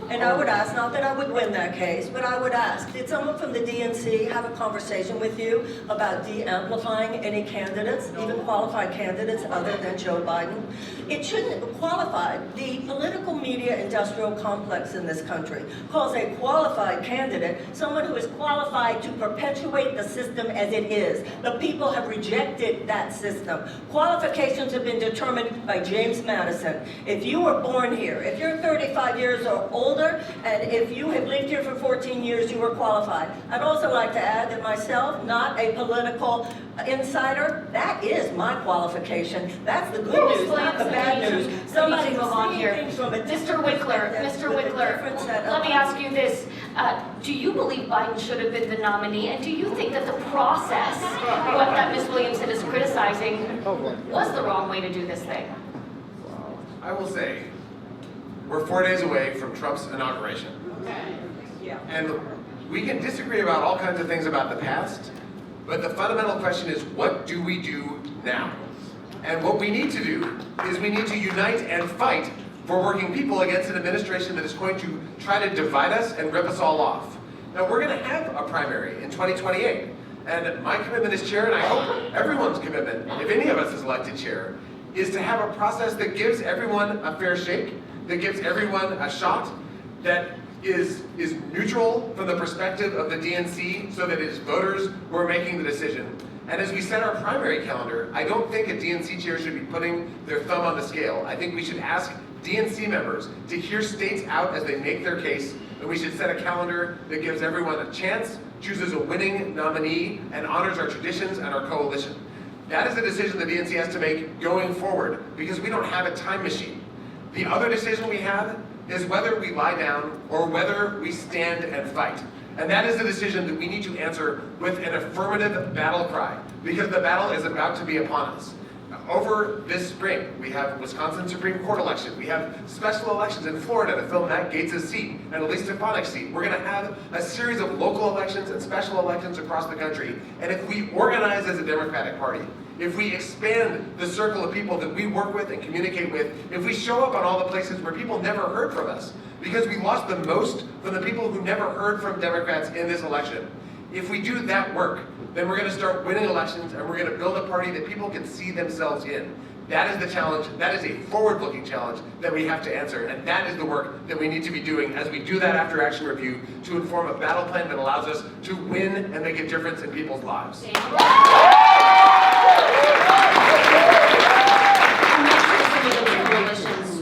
Speaker 8: And I would ask, not that I would win that case, but I would ask, did someone from the DNC have a conversation with you about de-amplifying any candidates, even qualified candidates other than Joe Biden? It shouldn't qualify. The political media industrial complex in this country calls a qualified candidate someone who is qualified to perpetuate the system as it is. The people have rejected that system. Qualifications have been determined by James Madison. If you were born here, if you're 35 years or older, and if you have lived here for 14 years, you were qualified. I'd also like to add that myself, not a political insider, that is my qualification. That's the good news, not the bad news. Somebody
Speaker 2: move on here. Mr. Wikler, let me ask you this. Do you believe Biden should have been the nominee? And do you think that the process, what that Ms. Williamson is criticizing, was the wrong way to do this thing?
Speaker 6: I will say, we're 4 days away from Trump's inauguration. And we can disagree about all kinds of things about the past, but the fundamental question is, what do we do now? And what we need to do is we need to unite and fight for working people against an administration that is going to try to divide us and rip us all off. Now, we're going to have a primary in 2028. And my commitment as chair, and I hope everyone's commitment, if any of us is elected chair, is to have a process that gives everyone a fair shake, that gives everyone a shot, that is neutral from the perspective of the DNC, so that it is voters who are making the decision. And as we set our primary calendar, I don't think a DNC chair should be putting their thumb on the scale. I think we should ask DNC members to hear states out as they make their case, and we should set a calendar that gives everyone a chance, chooses a winning nominee, and honors our traditions and our coalition. That is a decision the DNC has to make going forward because we don't have a time machine. The other decision we have is whether we lie down or whether we stand and fight. And that is the decision that we need to answer with an affirmative battle cry because the battle is about to be upon us. Over this spring, we have Wisconsin Supreme Court election. We have special elections in Florida to fill Matt Gaetz' seat and Elise Stefanik's seat. We're going to have a series of local elections and special elections across the country. And if we organize as a Democratic Party, if we expand the circle of people that we work with and communicate with, if we show up on all the places where people never heard from us, because we lost the most from the people who never heard from Democrats in this election, if we do that work, then we're going to start winning elections and we're going to build a party that people can see themselves in. That is the challenge. That is a forward-looking challenge that we have to answer, and that is the work that we need to be doing as we do that after-action review to inform a battle plan that allows us to win and make a difference in people's lives.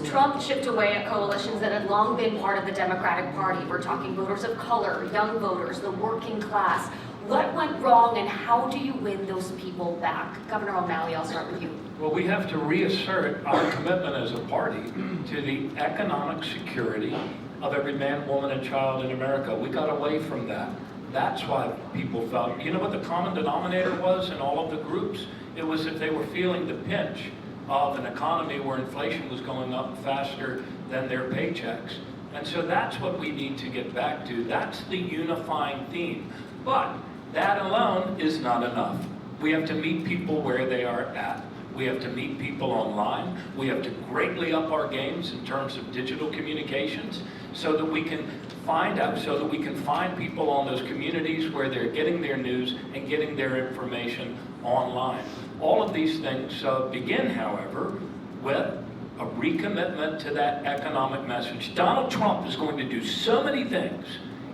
Speaker 2: Trump chipped away at coalitions that had long been part of the Democratic Party. We're talking voters of color, young voters, the working class. What went wrong and how do you win those people back? Governor O'Malley, I'll start with you.
Speaker 3: Well, we have to reassert our commitment as a party to the economic security of every man, woman, and child in America. We got away from that. That's why people felt, you know what the common denominator was in all of the groups? It was that they were feeling the pinch of an economy where inflation was going up faster than their paychecks. And so that's what we need to get back to. That's the unifying theme. But that alone is not enough. We have to meet people where they are at. We have to meet people online. We have to greatly up our games in terms of digital communications so that we can find people on those communities where they're getting their news and getting their information online. All of these things begin, however, with a recommitment to that economic message. Donald Trump is going to do so many things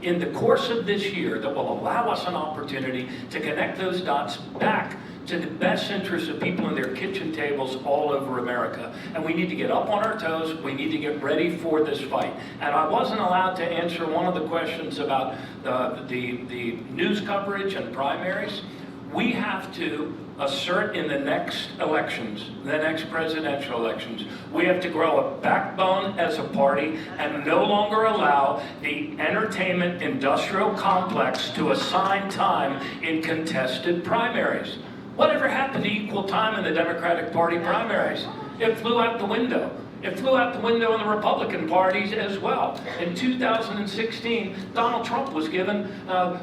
Speaker 3: in the course of this year that will allow us an opportunity to connect those dots back to the best interests of people in their kitchen tables all over America. And we need to get up on our toes. We need to get ready for this fight. And I wasn't allowed to answer one of the questions about the news coverage and primaries. We have to assert in the next elections, the next presidential elections, we have to grow a backbone as a party and no longer allow the entertainment industrial complex to assign time in contested primaries. Whatever happened to equal time in the Democratic Party primaries? It flew out the window. It flew out the window in the Republican parties as well. In 2016, Donald Trump was given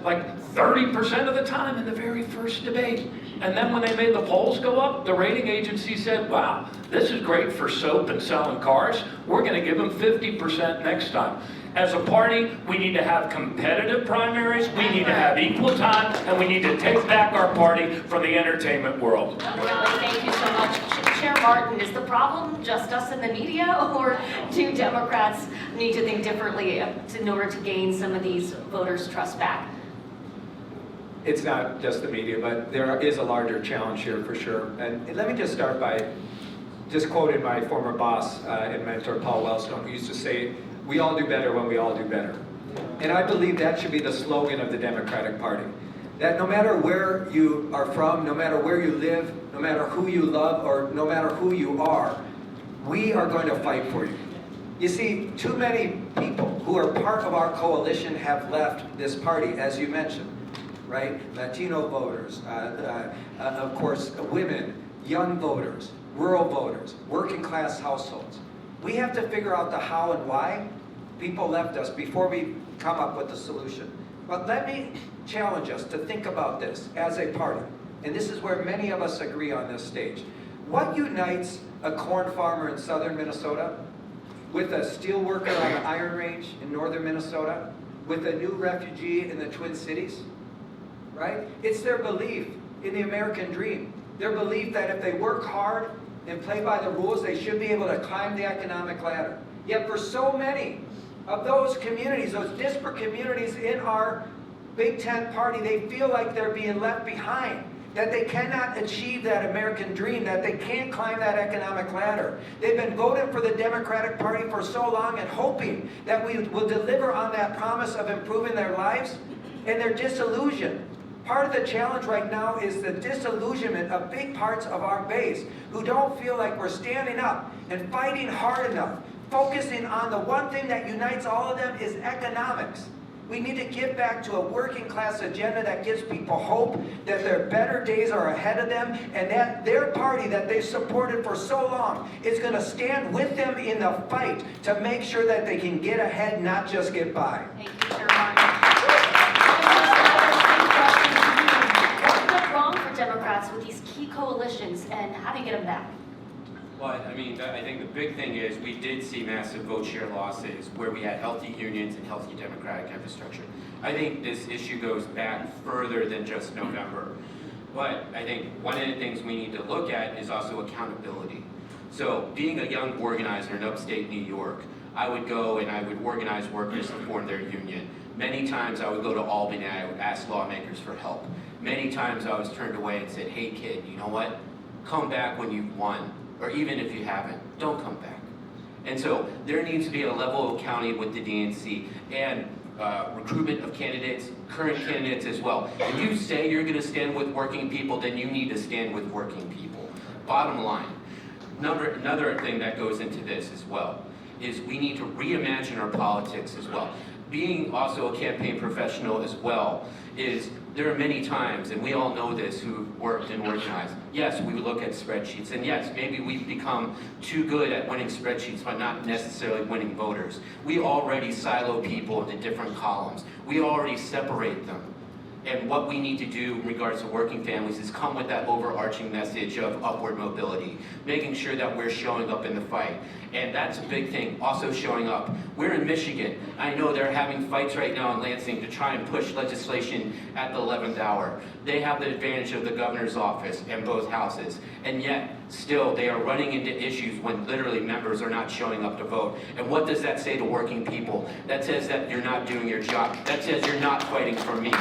Speaker 3: like 30% of the time in the very first debate. And then when they made the polls go up, the rating agency said, wow, this is great for soap and selling cars. We're going to give him 50% next time. As a party, we need to have competitive primaries, we need to have equal time, and we need to take back our party from the entertainment world.
Speaker 2: Thank you so much. Chair Martin, is the problem just us in the media, or do Democrats need to think differently in order to gain some of these voters' trust back?
Speaker 7: It's not just the media, but there is a larger challenge here for sure. And let me just start by just quoting my former boss and mentor, Paul Wellstone, who used to say, we all do better when we all do better. And I believe that should be the slogan of the Democratic Party. That no matter where you are from, no matter where you live, no matter who you love, or no matter who you are, we are going to fight for you. You see, too many people who are part of our coalition have left this party, as you mentioned, right? Latino voters, of course, women, young voters, rural voters, working class households. We have to figure out the how and why people left us before we come up with a solution. But let me challenge us to think about this as a party. And this is where many of us agree on this stage. What unites a corn farmer in southern Minnesota with a steel worker on the Iron Range in northern Minnesota, with a new refugee in the Twin Cities, right? It's their belief in the American dream. Their belief that if they work hard and play by the rules, they should be able to climb the economic ladder. Yet for so many of those communities, those disparate communities in our Big Tent party, they feel like they're being left behind, that they cannot achieve that American dream, that they can't climb that economic ladder. They've been voting for the Democratic Party for so long and hoping that we will deliver on that promise of improving their lives, and they're disillusioned. Part of the challenge right now is the disillusionment of big parts of our base who don't feel like we're standing up and fighting hard enough, focusing on the one thing that unites all of them is economics. We need to get back to a working class agenda that gives people hope that their better days are ahead of them and that their party that they've supported for so long is going to stand with them in the fight to make sure that they can get ahead, not just get by.
Speaker 2: Thank you, Chair Martin. What went wrong for Democrats with these key coalitions, and how do you get them back?
Speaker 5: Well, I mean, I think the big thing is we did see massive vote share losses where we had healthy unions and healthy democratic infrastructure. I think this issue goes back further than just November. But I think one of the things we need to look at is also accountability. So being a young organizer in upstate New York, I would go and I would organize workers to form their union. Many times I would go to Albany and I would ask lawmakers for help. Many times I was turned away and said, hey kid, you know what? Come back when you've won. Or even if you haven't, don't come back. And so there needs to be a level of accountability with the DNC and recruitment of candidates, current candidates as well. If you say you're going to stand with working people, then you need to stand with working people. Bottom line. Another thing that goes into this as well is we need to reimagine our politics as well. Being also a campaign professional as well is there are many times, and we all know this who've worked and organized, yes, we look at spreadsheets, and yes, maybe we've become too good at winning spreadsheets, but not necessarily winning voters. We already silo people into different columns. We already separate them. And what we need to do in regards to working families is come with that overarching message of upward mobility, making sure that we're showing up in the fight. And that's a big thing, also showing up. We're in Michigan. I know they're having fights right now in Lansing to try and push legislation at the 11th hour. They have the advantage of the governor's office and both houses. And yet, still, they are running into issues when literally members are not showing up to vote. And what does that say to working people? That says that you're not doing your job. That says you're not fighting for me.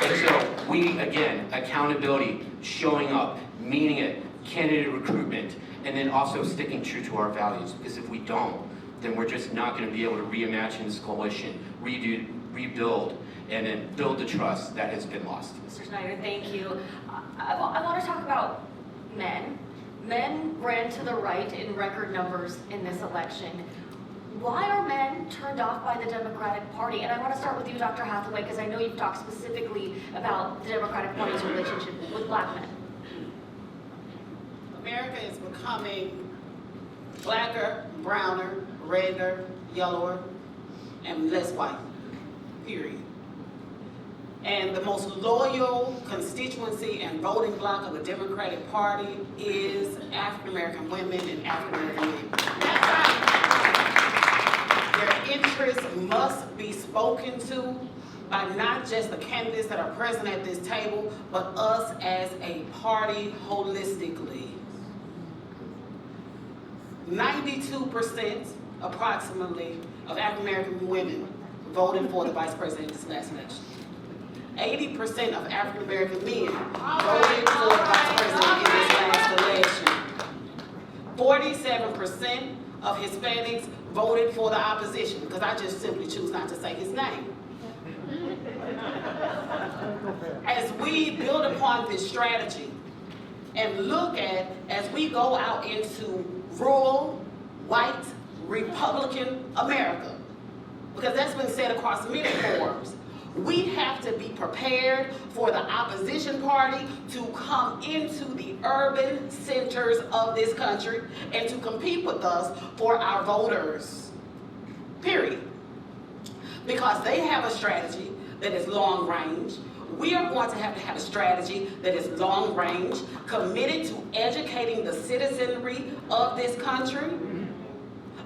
Speaker 5: And so we, again, accountability, showing up, meaning it, candidate recruitment, and then also sticking true to our values. Because if we don't, then we're just not going to be able to reimagine this coalition, rebuild, and then build the trust that has been lost.
Speaker 2: Mr. Snyder, thank you. I want to talk about men. Men ran to the right in record numbers in this election. Why are men turned off by the Democratic Party? And I want to start with you, Dr. Hathaway, because I know you've talked specifically about the Democratic Party's relationship with black men.
Speaker 4: America is becoming blacker, browner, redder, yellower, and less white, period. And the most loyal constituency and voting bloc of the Democratic Party is African American women and African American men. That's right. Their interests must be spoken to by not just the candidates that are present at this table, but us as a party holistically. 92% approximately of African American women voted for the vice president in this last election. 80% of African American men voted for the vice president in this last election. 47% of Hispanics voted for the opposition, because I just simply choose not to say his name. As we build upon this strategy and look at, as we go out into rural, white, Republican America, because that's been said across many forums, we have to be prepared for the opposition party to come into the urban centers of this country and to compete with us for our voters, period. Because they have a strategy that is long range. We are going to have a strategy that is long range, committed to educating the citizenry of this country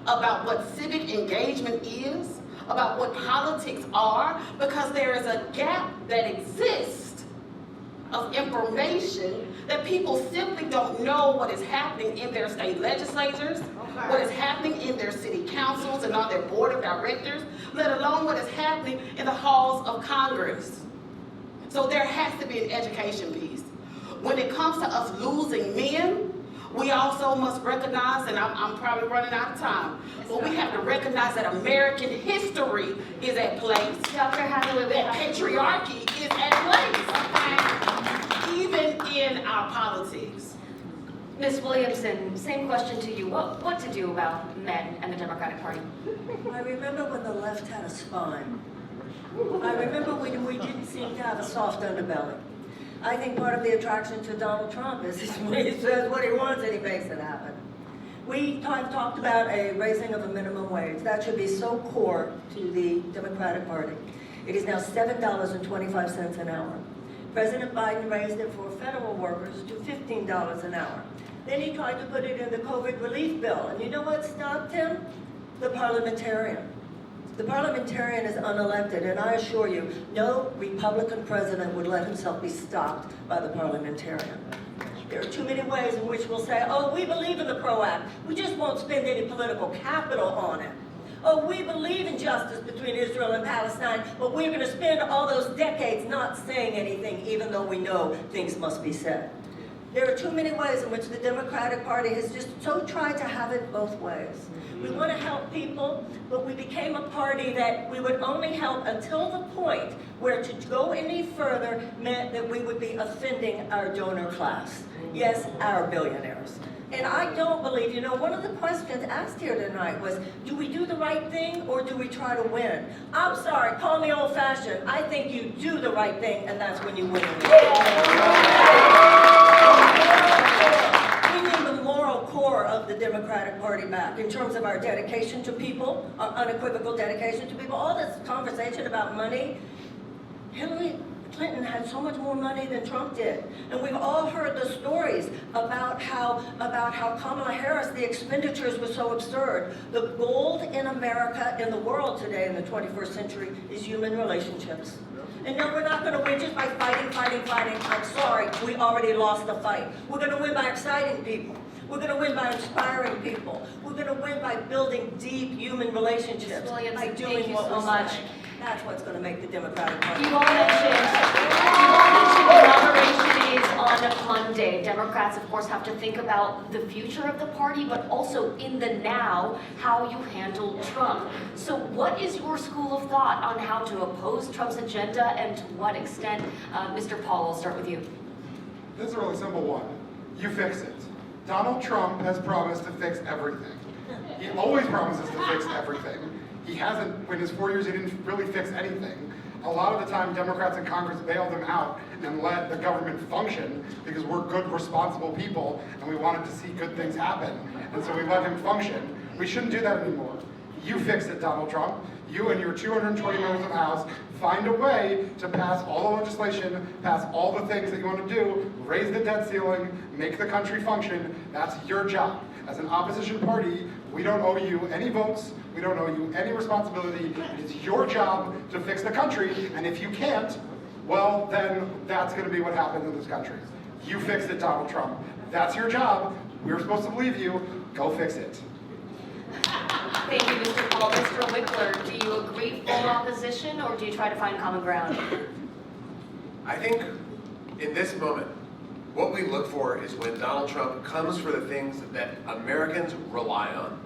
Speaker 4: about what civic engagement is, about what politics are, because there is a gap that exists of information that people simply don't know what is happening in their state legislatures, what is happening in their city councils and on their board of directors, let alone what is happening in the halls of Congress. So there has to be an education piece. When it comes to us losing men, We also must recognize, and I'm probably running out of time, but we have to recognize that American history is at play.
Speaker 2: Dr. Hathaway,
Speaker 4: That patriarchy is at play, even in our politics.
Speaker 2: Ms. Williamson, same question to you. What to do about men and the Democratic Party?
Speaker 8: I remember when the left had a spine. I remember when we didn't seem to have a soft underbelly. I think part of the attraction to Donald Trump is he says what he wants and he makes it happen. We talked about a raising of a minimum wage. That should be so core to the Democratic Party. It is now $7.25 an hour. President Biden raised it for federal workers to $15 an hour. Then he tried to put it in the COVID relief bill. And you know what stopped him? The parliamentarian. The parliamentarian is unelected, and I assure you, no Republican president would let himself be stopped by the parliamentarian. There are too many ways in which we'll say, oh, we believe in the PRO Act. We just won't spend any political capital on it. Oh, we believe in justice between Israel and Palestine, but we're going to spend all those decades not saying anything, even though we know things must be said. There are too many ways in which the Democratic Party has just so tried to have it both ways. We want to help people, but we became a party that we would only help until the point where to go any further meant that we would be offending our donor class. Yes, our billionaires. And I don't believe, you know, one of the questions asked here tonight was, do we do the right thing or do we try to win? I'm sorry, call me old-fashioned. I think you do the right thing, and that's when you win. We need the moral core of the Democratic Party back in terms of our dedication to people, our unequivocal dedication to people. All this conversation about money, Hillary Clinton had so much more money than Trump did. And we've all heard the stories about how Kamala Harris, the expenditures were so absurd. The gold in America, in the world today, in the 21st century, is human relationships. And no, we're not going to win just by fighting. I'm sorry, we already lost the fight. We're going to win by exciting people. We're going to win by inspiring people. We're going to win by building deep human relationships. By doing
Speaker 2: thank you
Speaker 8: what
Speaker 2: so
Speaker 8: we
Speaker 2: much.
Speaker 8: say. That's what's going to make the Democratic Party.
Speaker 2: You all mentioned inauguration is on Monday. Democrats, of course, have to think about the future of the party, but also in the now, how you handle Trump. So what is your school of thought on how to oppose Trump's agenda and to what extent? Mr. Paul, I'll start with you.
Speaker 9: This is a really simple one. You fix it. Donald Trump has promised to fix everything. He always promises to fix everything. He hasn't, in his 4 years, he didn't really fix anything. A lot of the time, Democrats in Congress bailed him out and let the government function because we're good, responsible people and we wanted to see good things happen. And so we let him function. We shouldn't do that anymore. You fix it, Donald Trump. You and your 220 members of the House find a way to pass all the legislation, pass all the things that you want to do, raise the debt ceiling, make the country function. That's your job. As an opposition party, we don't owe you any votes. We don't owe you any responsibility. It is your job to fix the country, and if you can't, well, then that's going to be what happens in this country. You fixed it, Donald Trump. That's your job. We're supposed to believe you. Go fix it.
Speaker 2: Thank you, Mr. Paul. Mr. Wikler, do you agree full opposition, or do you try to find common ground?
Speaker 6: I think in this moment, what we look for is when Donald Trump comes for the things that Americans rely on.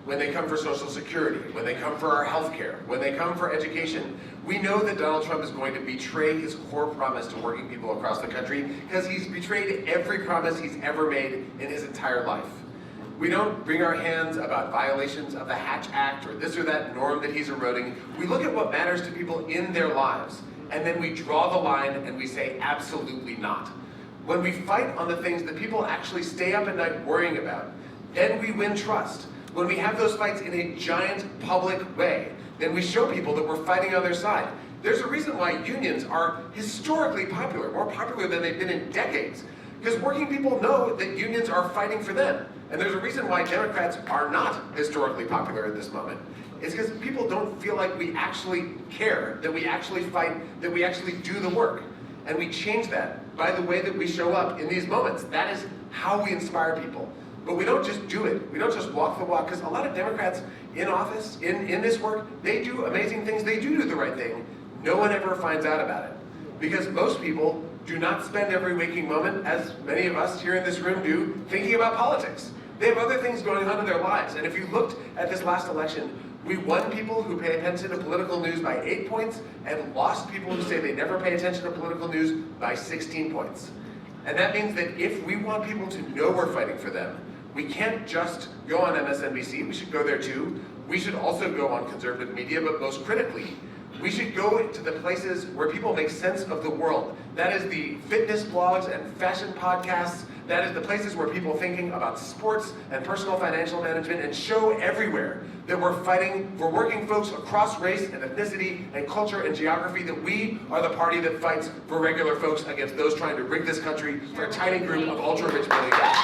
Speaker 6: When they come for Social Security, when they come for our health care, when they come for education, we know that Donald Trump is going to betray his core promise to working people across the country because he's betrayed every promise he's ever made in his entire life. We don't wring our hands about violations of the Hatch Act or this or that norm that he's eroding. We look at what matters to people in their lives, and then we draw the line and we say absolutely not. When we fight on the things that people actually stay up at night worrying about, then we win trust. When we have those fights in a giant public way, then we show people that we're fighting on their side. There's a reason why unions are historically popular, more popular than they've been in decades. Because working people know that unions are fighting for them. And there's a reason why Democrats are not historically popular at this moment. It's because people don't feel like we actually care, that we actually fight, that we actually do the work. And we change that by the way that we show up in these moments. That is how we inspire people. But we don't just do it. We don't just walk the walk. Because a lot of Democrats in office, in this work, they do amazing things. They do the right thing. No one ever finds out about it. Because most people do not spend every waking moment, as many of us here in this room do, thinking about politics. They have other things going on in their lives. And if you looked at this last election, we won people who pay attention to political news by 8 points and lost people who say they never pay attention to political news by 16 points. And that means that if we want people to know we're fighting for them, we can't just go on MSNBC, we should go there too. We should also go on conservative media, but most critically, we should go to the places where people make sense of the world. That is the fitness blogs and fashion podcasts. That is the places where people are thinking about sports and personal financial management, and show everywhere that we're fighting for working folks across race and ethnicity and culture and geography, that we are the party that fights for regular folks against those trying to rig this country for a tiny group of ultra-rich billionaires.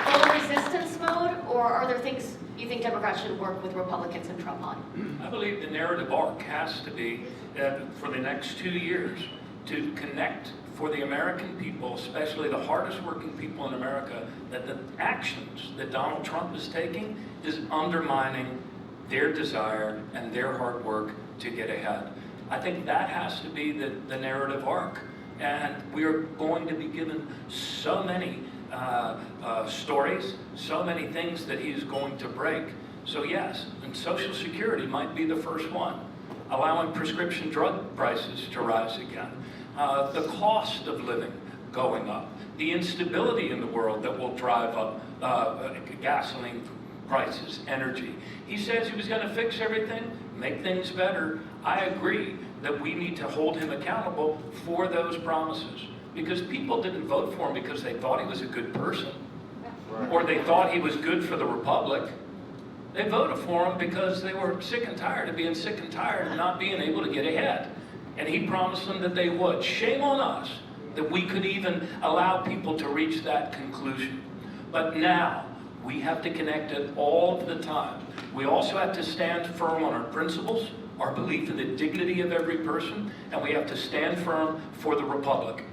Speaker 2: Full resistance mode, or are there things you think Democrats should work with Republicans and Trump on?
Speaker 3: I believe the narrative arc has to be, for the next 2 years, to connect for the American people, especially the hardest working people in America, that the actions that Donald Trump is taking is undermining their desire and their hard work to get ahead. I think that has to be the narrative arc. And we are going to be given so many stories, so many things that he is going to break. So yes, and Social Security might be the first one, allowing prescription drug prices to rise again. The cost of living going up, the instability in the world that will drive up gasoline prices, energy. He says he was going to fix everything, make things better. I agree that we need to hold him accountable for those promises, because people didn't vote for him because they thought he was a good person, or they thought he was good for the republic. They voted for him because they were sick and tired of being sick and tired and not being able to get ahead. And he promised them that they would. Shame on us that we could even allow people to reach that conclusion. But now, we have to connect it all of the time. We also have to stand firm on our principles, our belief in the dignity of every person, and we have to stand firm for the republic,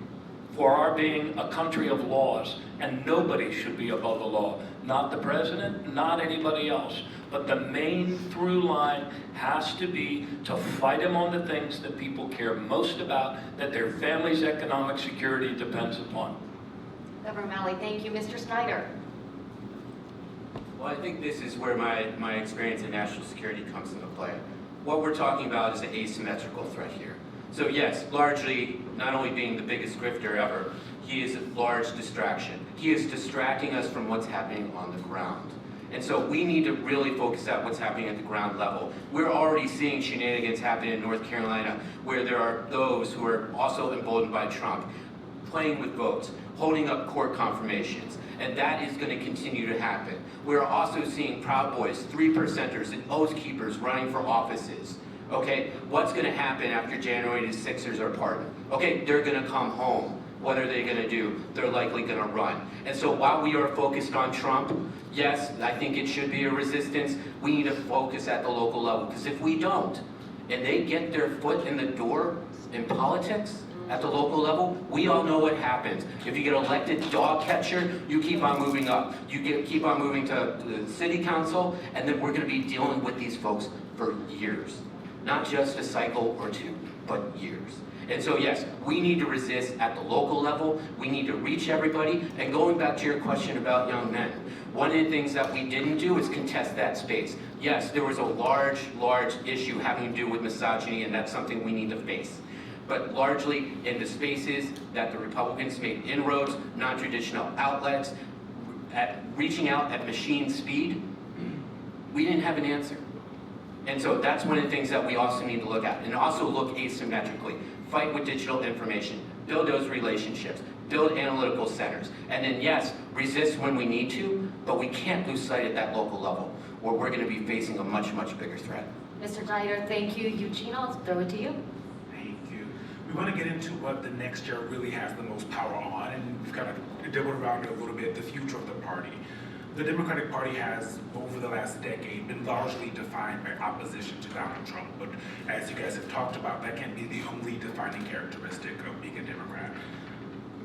Speaker 3: for our being a country of laws, and nobody should be above the law. Not the president, not anybody else. But the main through line has to be to fight him on the things that people care most about, that their family's economic security depends upon.
Speaker 2: Governor Malley, thank you. Mr. Snyder.
Speaker 5: Well, I think this is where my experience in national security comes into play. What we're talking about is an asymmetrical threat here. So yes, largely, not only being the biggest grifter ever, he is a large distraction. He is distracting us from what's happening on the ground. And so we need to really focus on what's happening at the ground level. We're already seeing shenanigans happen in North Carolina, where there are those who are also emboldened by Trump, playing with votes, holding up court confirmations, and that is going to continue to happen. We're also seeing Proud Boys, 3%ers, and Oath Keepers running for offices. Okay, what's going to happen after January the 6ers are pardoned? Okay, they're going to come home. What are they going to do? They're likely going to run. And so while we are focused on Trump, yes, I think it should be a resistance. We need to focus at the local level, because if we don't, and they get their foot in the door in politics at the local level, we all know what happens. If you get elected dog catcher, you keep on moving up. You keep on moving to the city council, and then we're going to be dealing with these folks for years. Not just a cycle or two, but years. And so yes, we need to resist at the local level. We need to reach everybody. And going back to your question about young men, one of the things that we didn't do is contest that space. Yes, there was a large issue having to do with misogyny, and that's something we need to face. But largely in the spaces that the Republicans made inroads, non-traditional outlets, at reaching out at machine speed, we didn't have an answer. And so that's one of the things that we also need to look at, and also look asymmetrically. Fight with digital information, build those relationships, build analytical centers, and then yes, resist when we need to, but we can't lose sight at that local level, where we're going to be facing a much bigger threat.
Speaker 2: Mr. Snyder, thank you. Eugene, I'll throw it to you.
Speaker 1: Thank you. We want to get into what the next year really has the most power on, and we've kind of dabbled around it a little bit, the future of the party. The Democratic Party has, over the last decade, been largely defined by opposition to Donald Trump. But as you guys have talked about, that can't be the only defining characteristic of being a Democrat.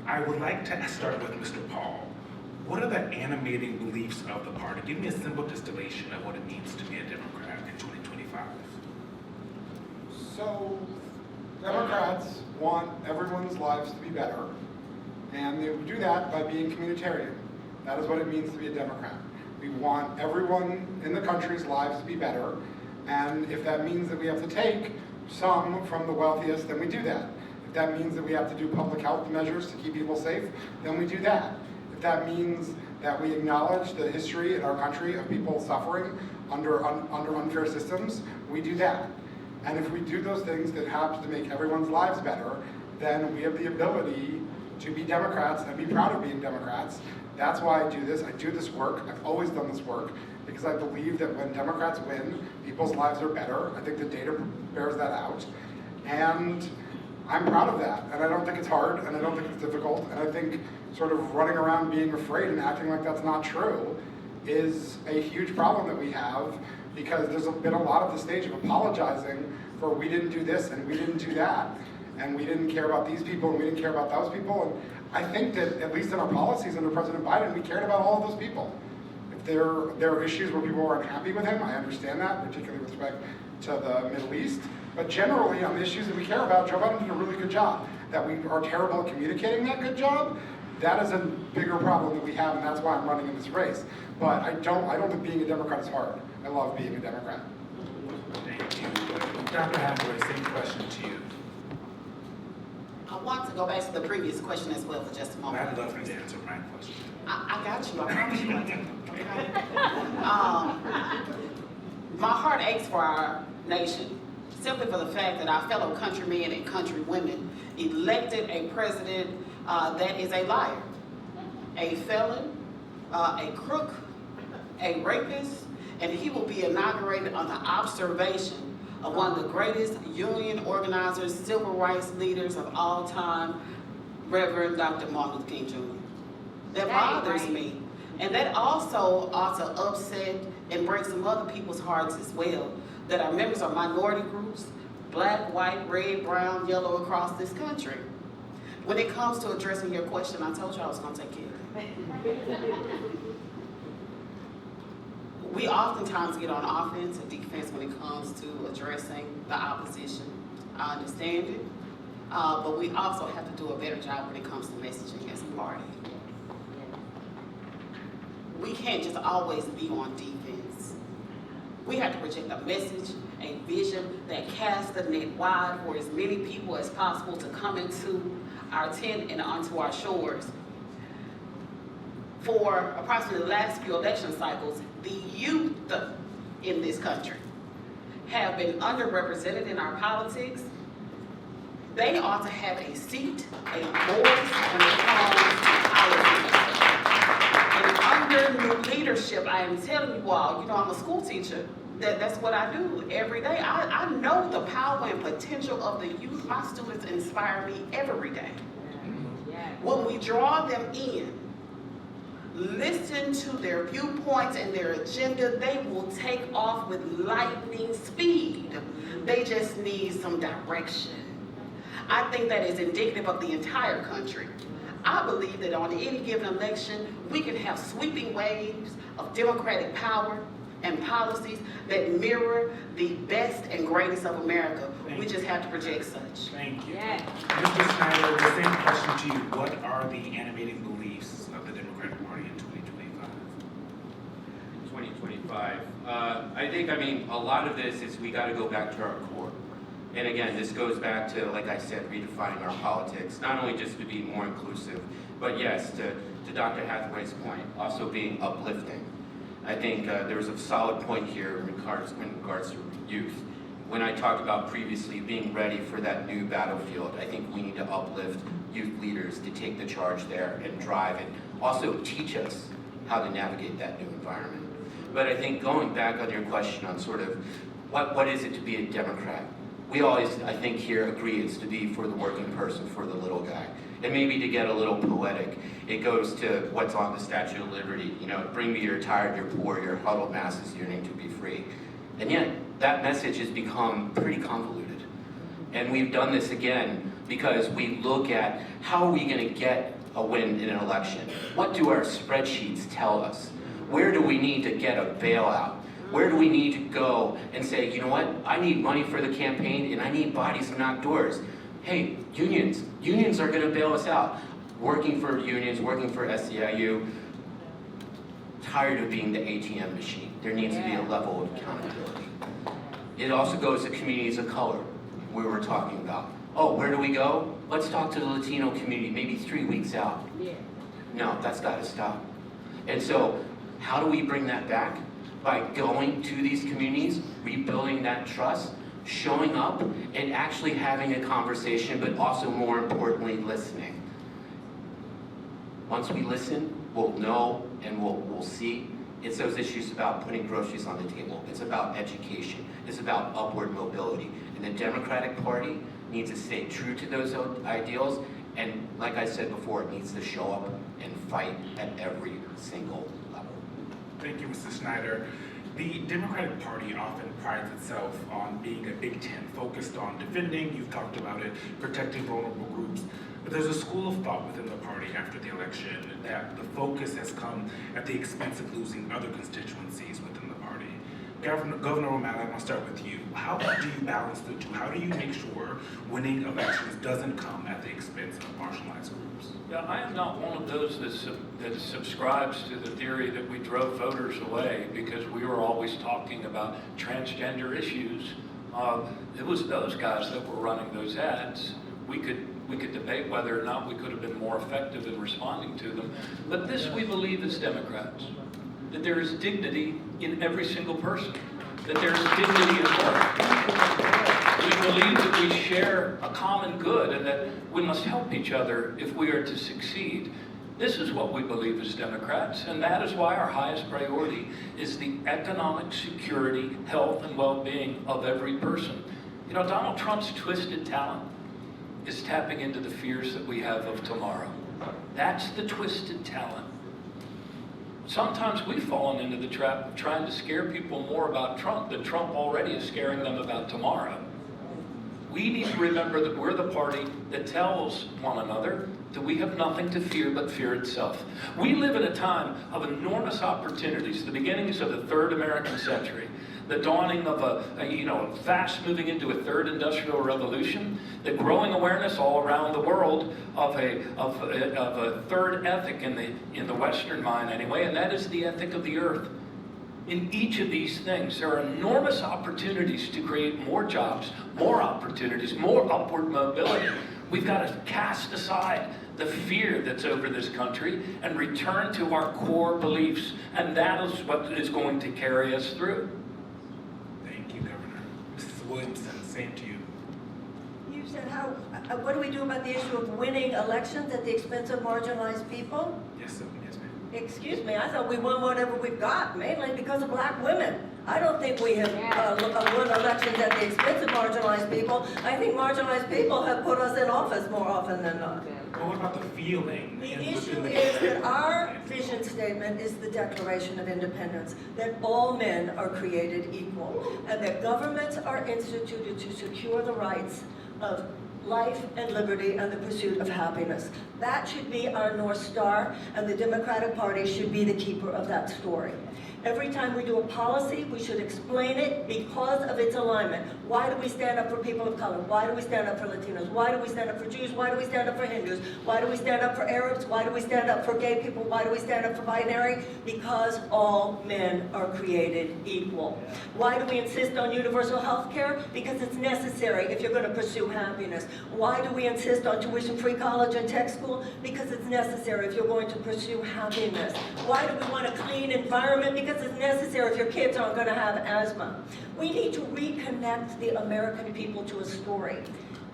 Speaker 1: I would like to start with Mr. Paul. What are the animating beliefs of the party? Give me a simple distillation of what it means to be a Democrat in 2025.
Speaker 9: So, Democrats want everyone's lives to be better, and they do that by being communitarian. That is what it means to be a Democrat. We want everyone in the country's lives to be better, and if that means that we have to take some from the wealthiest, then we do that. If that means that we have to do public health measures to keep people safe, then we do that. If that means that we acknowledge the history in our country of people suffering under unfair systems, we do that. And if we do those things that happen to make everyone's lives better, then we have the ability to be Democrats and be proud of being Democrats. That's why I do this. I do this work. I've always done this work because I believe that when Democrats win, people's lives are better. I think the data bears that out. And I'm proud of that. And I don't think it's hard, and I don't think it's difficult. And I think sort of running around being afraid and acting like that's not true is a huge problem that we have, because there's been a lot of the stage of apologizing for we didn't do this and we didn't do that, and we didn't care about these people and we didn't care about those people. And I think that at least in our policies under President Biden, we cared about all of those people. If there are issues where people are unhappy with him, I understand that, particularly with respect to the Middle East. But generally, on the issues that we care about, Joe Biden did a really good job. That we are terrible at communicating that good job, that is a bigger problem that we have, and that's why I'm running in this race. But I don't think being a Democrat is hard. I love being a Democrat.
Speaker 1: Thank you. Dr. Hathaway, same question to you.
Speaker 4: I want to go back to the previous question as well for just a moment.
Speaker 1: I'd love for you to answer my question.
Speaker 4: I got you. I promise you I do. Okay. My heart aches for our nation, simply for the fact that our fellow countrymen and countrywomen elected a president that is a liar, a felon, a crook, a rapist, and he will be inaugurated on the observation of one of the greatest union organizers, civil rights leaders of all time, Reverend Dr. Martin Luther King Jr. That bothers me. And that also ought to upset and break some other people's hearts as well, that are members of minority groups, black, white, red, brown, yellow, across this country. When it comes to addressing your question, I told you I was going to take care of it. We oftentimes get on offense and defense when it comes to addressing the opposition. I understand it, but we also have to do a better job when it comes to messaging as a party. We can't just always be on defense. We have to project a message, a vision that casts the net wide for as many people as possible to come into our tent and onto our shores. For approximately the last few election cycles, the youth in this country have been underrepresented in our politics. They ought to have a seat, a voice when it comes to policy. And under new leadership, I am telling you all, I'm a school teacher. That's what I do every day. I know the power and potential of the youth. My students inspire me every day. When we draw them in, listen to their viewpoints and their agenda, they will take off with lightning speed. They just need some direction. I think that is indicative of the entire country. I believe that on any given election, we can have sweeping waves of democratic power and policies that mirror the best and greatest of America. We just have to project such.
Speaker 1: Thank you. Yeah. Mr. Snyder, the same question to you. What are the animating beliefs of the Democratic Party in 2025?
Speaker 5: 2025. I think, a lot of this is we got to go back to our core. And again, this goes back to, like I said, redefining our politics, not only just to be more inclusive, but yes, to Dr. Hathaway's point, also being uplifting. I think there was a solid point here in regards to youth. When I talked about previously being ready for that new battlefield, I think we need to uplift youth leaders to take the charge there and drive and also teach us how to navigate that new environment. But I think going back on your question on sort of what is it to be a Democrat? We always, I think here, agree it's to be for the working person, for the little guy. And maybe to get a little poetic, it goes to what's on the Statue of Liberty. Bring me your tired, your poor, your huddled masses yearning to be free. And yet, that message has become pretty convoluted. And we've done this again because we look at how are we going to get a win in an election? What do our spreadsheets tell us? Where do we need to get a bailout? Where do we need to go and say, you know what, I need money for the campaign and I need bodies to knock doors. Hey, unions are gonna bail us out. Working for unions, working for SEIU, tired of being the ATM machine. There needs to be a level of accountability. It also goes to communities of color, we were talking about. Oh, where do we go? Let's talk to the Latino community, maybe 3 weeks out. No, that's gotta stop. And so, how do we bring that back? By going to these communities, rebuilding that trust, showing up, and actually having a conversation, but also more importantly, listening. Once we listen, we'll know and we'll see. It's those issues about putting groceries on the table. It's about education. It's about upward mobility. And the Democratic Party needs to stay true to those ideals. And like I said before, it needs to show up and fight at every single level.
Speaker 1: Thank you, Mr. Snyder. The Democratic Party often prides itself on being a Big Tent, focused on defending, you've talked about it, protecting vulnerable groups. But there's a school of thought within the party after the election that the focus has come at the expense of losing other constituencies within the party. Governor O'Malley, I want to start with you. How do you balance the two? How do you make sure winning elections doesn't come at the expense of marginalized groups?
Speaker 3: Yeah, I am not one of those that subscribes to the theory that we drove voters away because we were always talking about transgender issues. It was those guys that were running those ads. We could debate whether or not we could have been more effective in responding to them. But this we believe as Democrats, that there is dignity in every single person, that there is dignity in work. We believe that we share a common good and that we must help each other if we are to succeed. This is what we believe as Democrats, and that is why our highest priority is the economic security, health, and well-being of every person. You know, Donald Trump's twisted talent is tapping into the fears that we have of tomorrow. That's the twisted talent. Sometimes we've fallen into the trap of trying to scare people more about Trump than Trump already is scaring them about tomorrow. We need to remember that we're the party that tells one another that we have nothing to fear but fear itself. We live in a time of enormous opportunities, the beginnings of the third American century, the dawning of a fast moving into a third industrial revolution, the growing awareness all around the world of a third ethic in the Western mind anyway, and that is the ethic of the earth. In each of these things, there are enormous opportunities to create more jobs, more opportunities, more upward mobility. We've got to cast aside the fear that's over this country and return to our core beliefs, and that is what is going to carry us through.
Speaker 1: Thank you, Governor. Mrs. Williamson, same to you.
Speaker 8: You said what do we do about the issue of winning elections at the expense of marginalized people?
Speaker 1: Yes, sir. Yes, ma'am.
Speaker 8: Excuse me, I thought we won whatever we've got, mainly because of black women. I don't think we have won elections at the expense of marginalized people. I think marginalized people have put us in office more often than not.
Speaker 1: But what about the feeling?
Speaker 8: The issue is that our vision statement is the Declaration of Independence, that all men are created equal, and that governments are instituted to secure the rights of life and liberty and the pursuit of happiness. That should be our North Star, and the Democratic Party should be the keeper of that story. Every time we do a policy, we should explain it because of its alignment. Why do we stand up for people of color? Why do we stand up for Latinos? Why do we stand up for Jews? Why do we stand up for Hindus? Why do we stand up for Arabs? Why do we stand up for gay people? Why do we stand up for binary? Because all men are created equal. Why do we insist on universal health care? Because it's necessary if you're going to pursue happiness. Why do we insist on tuition-free college and tech school? Because it's necessary if you're going to pursue happiness. Why do we want a clean environment? Because it's necessary if your kids aren't going to have asthma. We need to reconnect the American people to a story.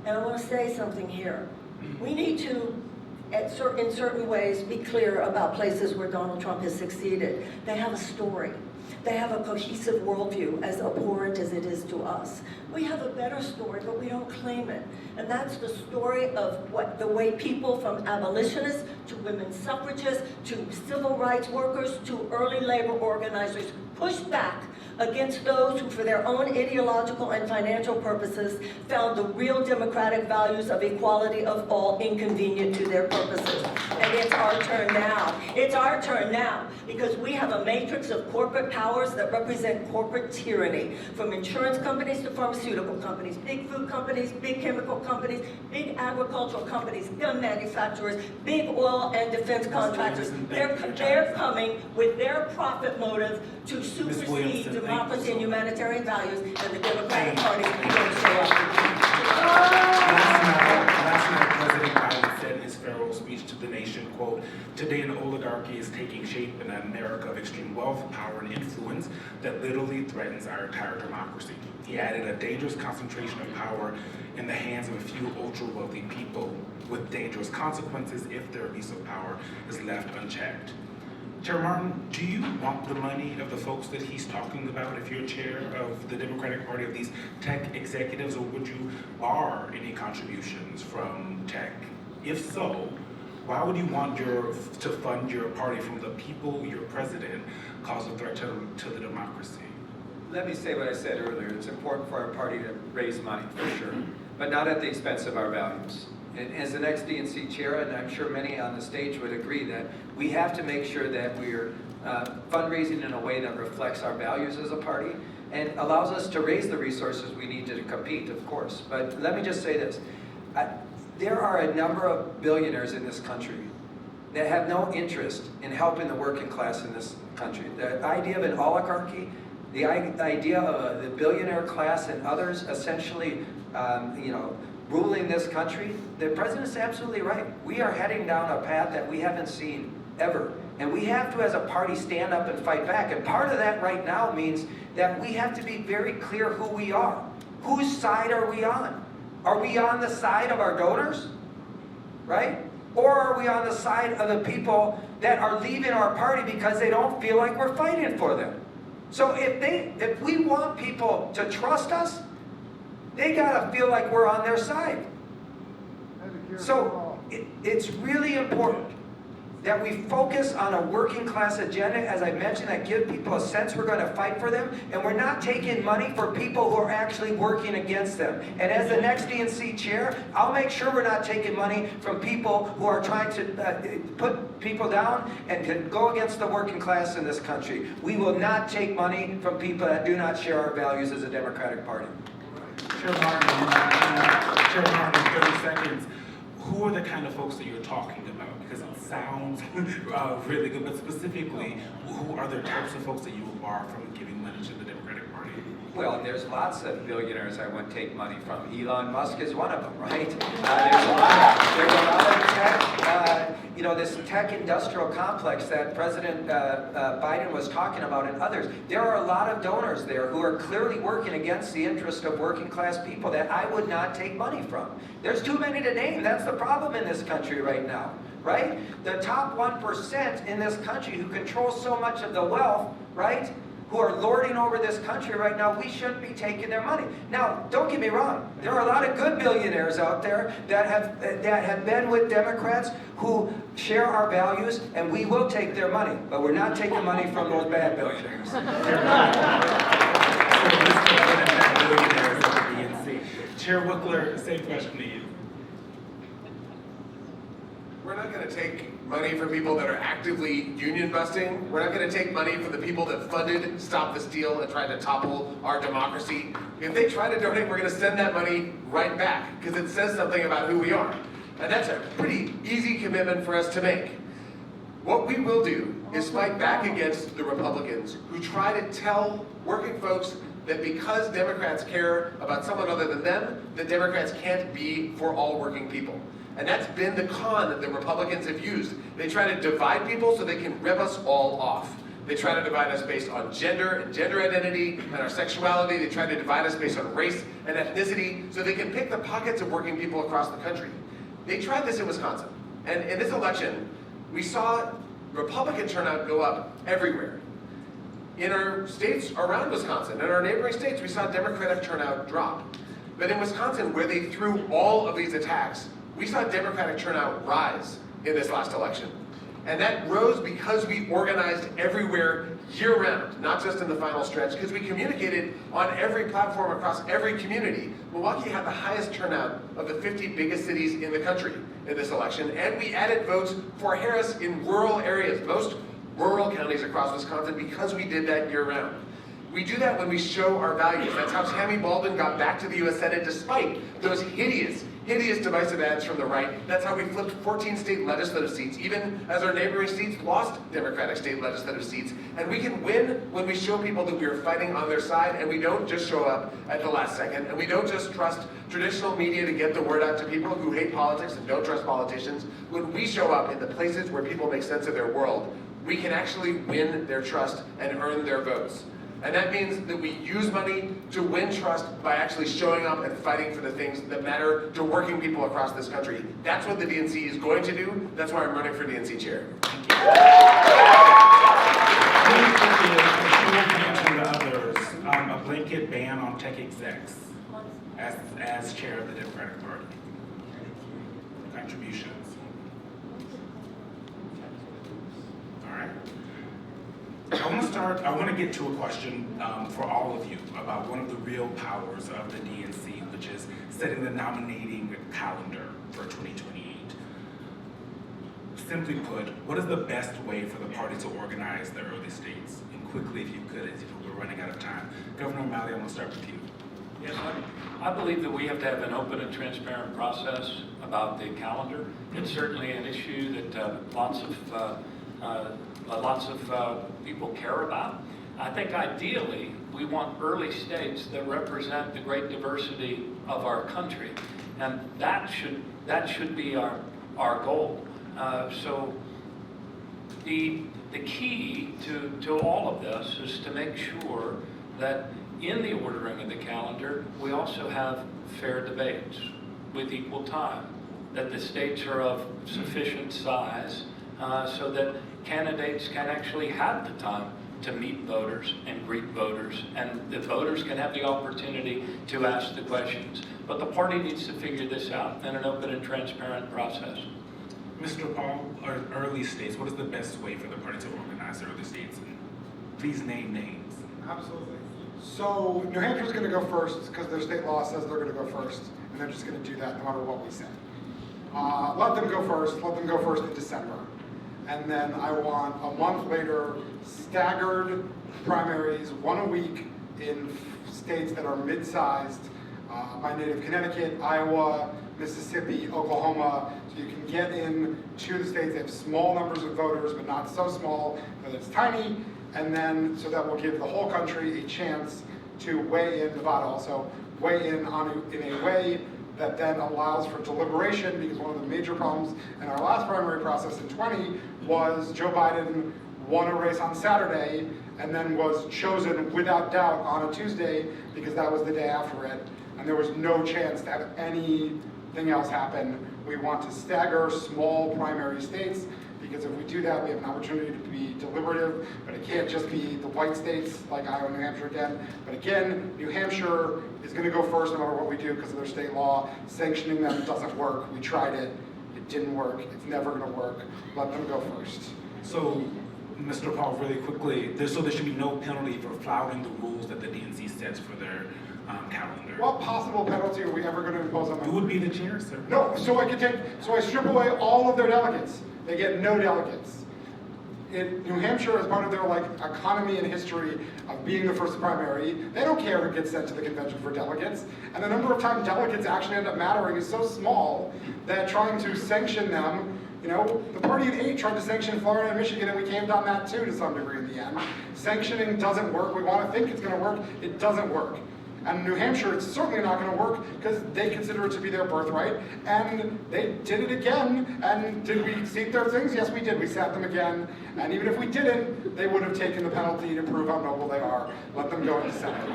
Speaker 8: And I want to say something here. We need to, in certain ways, be clear about places where Donald Trump has succeeded. They have a story. They have a cohesive worldview, as abhorrent as it is to us. We have a better story, but we don't claim it. And that's the story of the way people from abolitionists to women's suffragists to civil rights workers to early labor organizers pushed back against those who, for their own ideological and financial purposes, found the real democratic values of equality of all inconvenient to their purposes. And it's our turn now. It's our turn now because we have a matrix of corporate powers that represent corporate tyranny, from insurance companies to pharmaceutical companies, big food companies, big chemical companies, big agricultural companies, gun manufacturers, big oil and defense contractors. They're coming with their profit motive to supersede
Speaker 1: Williamson,
Speaker 8: democracy and
Speaker 1: thank you so much.
Speaker 8: humanitarian values, and the Democratic Party is going to show up.
Speaker 1: Last night, President Biden said in his farewell speech to the nation, quote, "Today an oligarchy is taking shape in an America of extreme wealth, power, and influence that literally threatens our entire democracy." He added, "A dangerous concentration of power in the hands of a few ultra-wealthy people with dangerous consequences if their abuse of power is left unchecked." Chair Martin, do you want the money of the folks that he's talking about if you're chair of the Democratic Party, of these tech executives, or would you bar any contributions from tech? If so, why would you want to fund your party from the people your president calls a threat to the democracy?
Speaker 7: Let me say what I said earlier. It's important for our party to raise money, for sure, but not at the expense of our values. And as the next DNC chair, and I'm sure many on the stage would agree, that we have to make sure that we're fundraising in a way that reflects our values as a party and allows us to raise the resources we need to compete, of course. But let me just say this. There are a number of billionaires in this country that have no interest in helping the working class in this country. The idea of an oligarchy, the idea of the billionaire class and others essentially, ruling this country, the president's absolutely right. We are heading down a path that we haven't seen ever. And we have to, as a party, stand up and fight back. And part of that right now means that we have to be very clear who we are. Whose side are we on? Are we on the side of our donors? Right? Or are we on the side of the people that are leaving our party because they don't feel like we're fighting for them? So if we want people to trust us, they gotta feel like we're on their side. So it's really important that we focus on a working class agenda, as I mentioned, that give people a sense we're going to fight for them, and we're not taking money for people who are actually working against them. And as the next DNC chair, I'll make sure we're not taking money from people who are trying to put people down and to go against the working class in this country. We will not take money from people that do not share our values as a Democratic Party.
Speaker 1: Chair Martin, 30 seconds. Who are the kind of folks that you're talking about? Because it sounds really good, but specifically, who are the types of folks that you will bar from giving money to the Democratic Party?
Speaker 7: Well, there's lots of billionaires I wouldn't take money from. Elon Musk is one of them, right? There's a lot of tech, this tech industrial complex that President Biden was talking about, and others. There are a lot of donors there who are clearly working against the interest of working class people that I would not take money from. There's too many to name. That's the problem in this country right now, right? The top 1% in this country who control so much of the wealth, right? Who are lording over this country right now, we shouldn't be taking their money. Now, don't get me wrong. There are a lot of good billionaires out there that have been with Democrats who share our values, and we will take their money. But we're not taking money from those bad billionaires.
Speaker 1: Chair Wikler, same question to you.
Speaker 6: We're not going to take money from people that are actively union busting. We're not going to take money from the people that funded Stop the Steal and tried to topple our democracy. If they try to donate, we're going to send that money right back because it says something about who we are. And that's a pretty easy commitment for us to make. What we will do is fight back against the Republicans who try to tell working folks that because Democrats care about someone other than them, that Democrats can't be for all working people. And that's been the con that the Republicans have used. They try to divide people so they can rip us all off. They try to divide us based on gender and gender identity and our sexuality. They try to divide us based on race and ethnicity so they can pick the pockets of working people across the country. They tried this in Wisconsin. And in this election, we saw Republican turnout go up everywhere. In our states around Wisconsin, in our neighboring states, we saw Democratic turnout drop. But in Wisconsin, where they threw all of these attacks, we saw Democratic turnout rise in this last election. And that rose because we organized everywhere year-round, not just in the final stretch, because we communicated on every platform across every community. Milwaukee had the highest turnout of the 50 biggest cities in the country in this election, and we added votes for Harris in rural areas, most rural counties across Wisconsin, because we did that year-round. We do that when we show our values. That's how Tammy Baldwin got back to the U.S. Senate despite those hideous divisive ads from the right. That's how we flipped 14 state legislative seats, even as our neighboring states lost Democratic state legislative seats. And we can win when we show people that we are fighting on their side, and we don't just show up at the last second, and we don't just trust traditional media to get the word out to people who hate politics and don't trust politicians. When we show up in the places where people make sense of their world, we can actually win their trust and earn their votes. And that means that we use money to win trust by actually showing up and fighting for the things that matter to working people across this country. That's what the DNC is going to do. That's why I'm running for DNC chair.
Speaker 1: Thank you. Really quickly, to others, a blanket ban on tech execs as chair of the Democratic Party. Contributions. All right. I want to get to a question for all of you about one of the real powers of the DNC, which is setting the nominating calendar for 2028. Simply put, what is the best way for the party to organize the early states? And quickly, if you could, as we're running out of time. Governor O'Malley, I'm going to start with you.
Speaker 3: Yes, I believe that we have to have an open and transparent process about the calendar. It's certainly an issue that lots of people care about. I think ideally, we want early states that represent the great diversity of our country, and that should be our goal. So the key to all of this is to make sure that in the ordering of the calendar, we also have fair debates with equal time, that the states are of sufficient size so that candidates can actually have the time to meet voters and greet voters, and the voters can have the opportunity to ask the questions. But the party needs to figure this out in an open and transparent process.
Speaker 1: Mr. Paul, early states, what is the best way for the party to organize the early states? Please name names.
Speaker 9: Absolutely. So New Hampshire's going to go first because their state law says they're going to go first, and they're just going to do that no matter what we say. Let them go first. Let them go first in December. And then I want a month later staggered primaries, one a week in states that are mid-sized, my native Connecticut, Iowa, Mississippi, Oklahoma, so you can get in to the states that have small numbers of voters, but not so small that it's tiny, and then so that will give the whole country a chance to weigh in, Nevada also, weigh in in a way that then allows for deliberation, because one of the major problems in our last primary process in 20 was Joe Biden won a race on Saturday and then was chosen without doubt on a Tuesday because that was the day after it, and there was no chance to have anything else happen. We want to stagger small primary states, because if we do that, we have an opportunity to be deliberative, but it can't just be the white states like Iowa and New Hampshire again. But again, New Hampshire is going to go first no matter what we do because of their state law. Sanctioning them doesn't work. We tried it. It didn't work. It's never going to work. Let them go first.
Speaker 1: So, Mr. Paul, really quickly, there should be no penalty for flouting the rules that the DNC sets for their calendar.
Speaker 9: What possible penalty are we ever going to impose on them?
Speaker 1: You would be the chair, sir.
Speaker 9: No, so I strip away all of their delegates. They get no delegates. New Hampshire, as part of their economy and history of being the first primary, they don't care who gets sent to the convention for delegates. And the number of times delegates actually end up mattering is so small that trying to sanction them, the party of 8 tried to sanction Florida and Michigan, and we came down that too to some degree in the end. Sanctioning doesn't work. We want to think it's going to work. It doesn't work. And New Hampshire, it's certainly not going to work because they consider it to be their birthright. And they did it again. And did we seat their things? Yes, we did. We sat them again. And even if we didn't, they would have taken the penalty to prove how noble they are. Let them go in the Senate.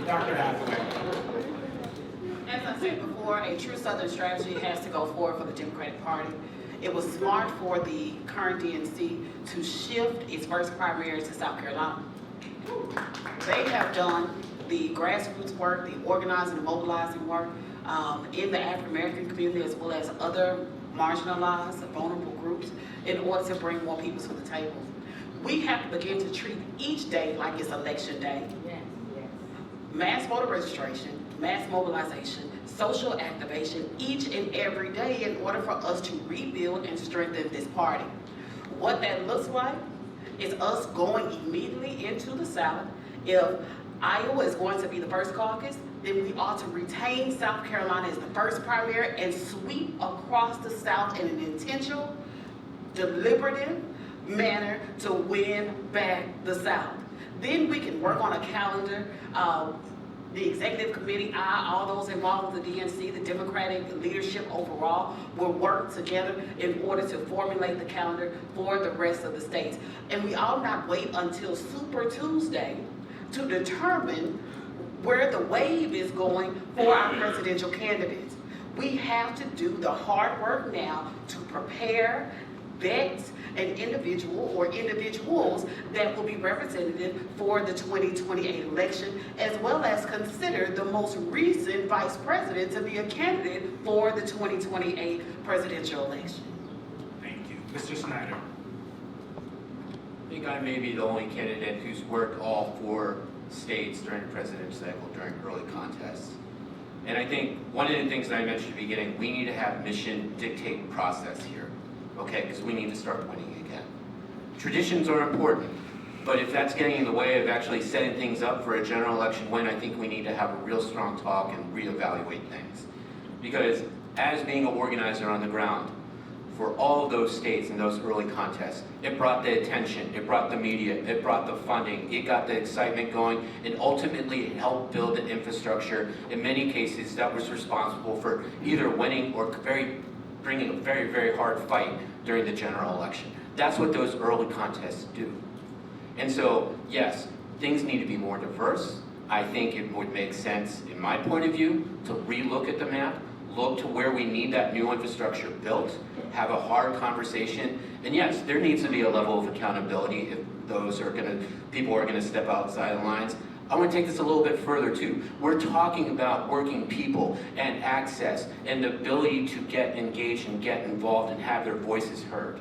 Speaker 1: Dr. Hathaway.
Speaker 4: As I said before, a true Southern strategy has to go forward for the Democratic Party. It was smart for the current DNC to shift its first primary to South Carolina. They have done the grassroots work, the organizing and mobilizing work in the African American community as well as other marginalized, vulnerable groups in order to bring more people to the table. We have to begin to treat each day like it's election day. Mass voter registration, mass mobilization, social activation each and every day in order for us to rebuild and strengthen this party. What that looks like is us going immediately into the South. If Iowa is going to be the first caucus, then we ought to retain South Carolina as the first primary and sweep across the South in an intentional, deliberative manner to win back the South. Then we can work on a calendar. The executive committee, all those involved with the DNC, the Democratic leadership overall, will work together in order to formulate the calendar for the rest of the states. And we ought not wait until Super Tuesday to determine where the wave is going for our presidential candidates. We have to do the hard work now to prepare, vet an individual or individuals that will be representative for the 2028 election, as well as consider the most recent vice president to be a candidate for the 2028 presidential election.
Speaker 1: Thank you. Mr. Snyder.
Speaker 5: I think I may be the only candidate who's worked all 4 states during the presidential cycle during early contests. And I think one of the things that I mentioned at the beginning, we need to have mission dictate process here, okay? Because we need to start winning again. Traditions are important, but if that's getting in the way of actually setting things up for a general election win, I think we need to have a real strong talk and reevaluate things. Because as being an organizer on the ground, for all of those states and those early contests, it brought the attention, it brought the media, it brought the funding, it got the excitement going, and ultimately it helped build the infrastructure, in many cases, that was responsible for either winning or bringing a very, very hard fight during the general election. That's what those early contests do. And so, yes, things need to be more diverse. I think it would make sense, in my point of view, to relook at the map, look to where we need that new infrastructure built, have a hard conversation, and yes, there needs to be a level of accountability if people are gonna step outside the lines. I want to take this a little bit further too. We're talking about working people and access and the ability to get engaged and get involved and have their voices heard.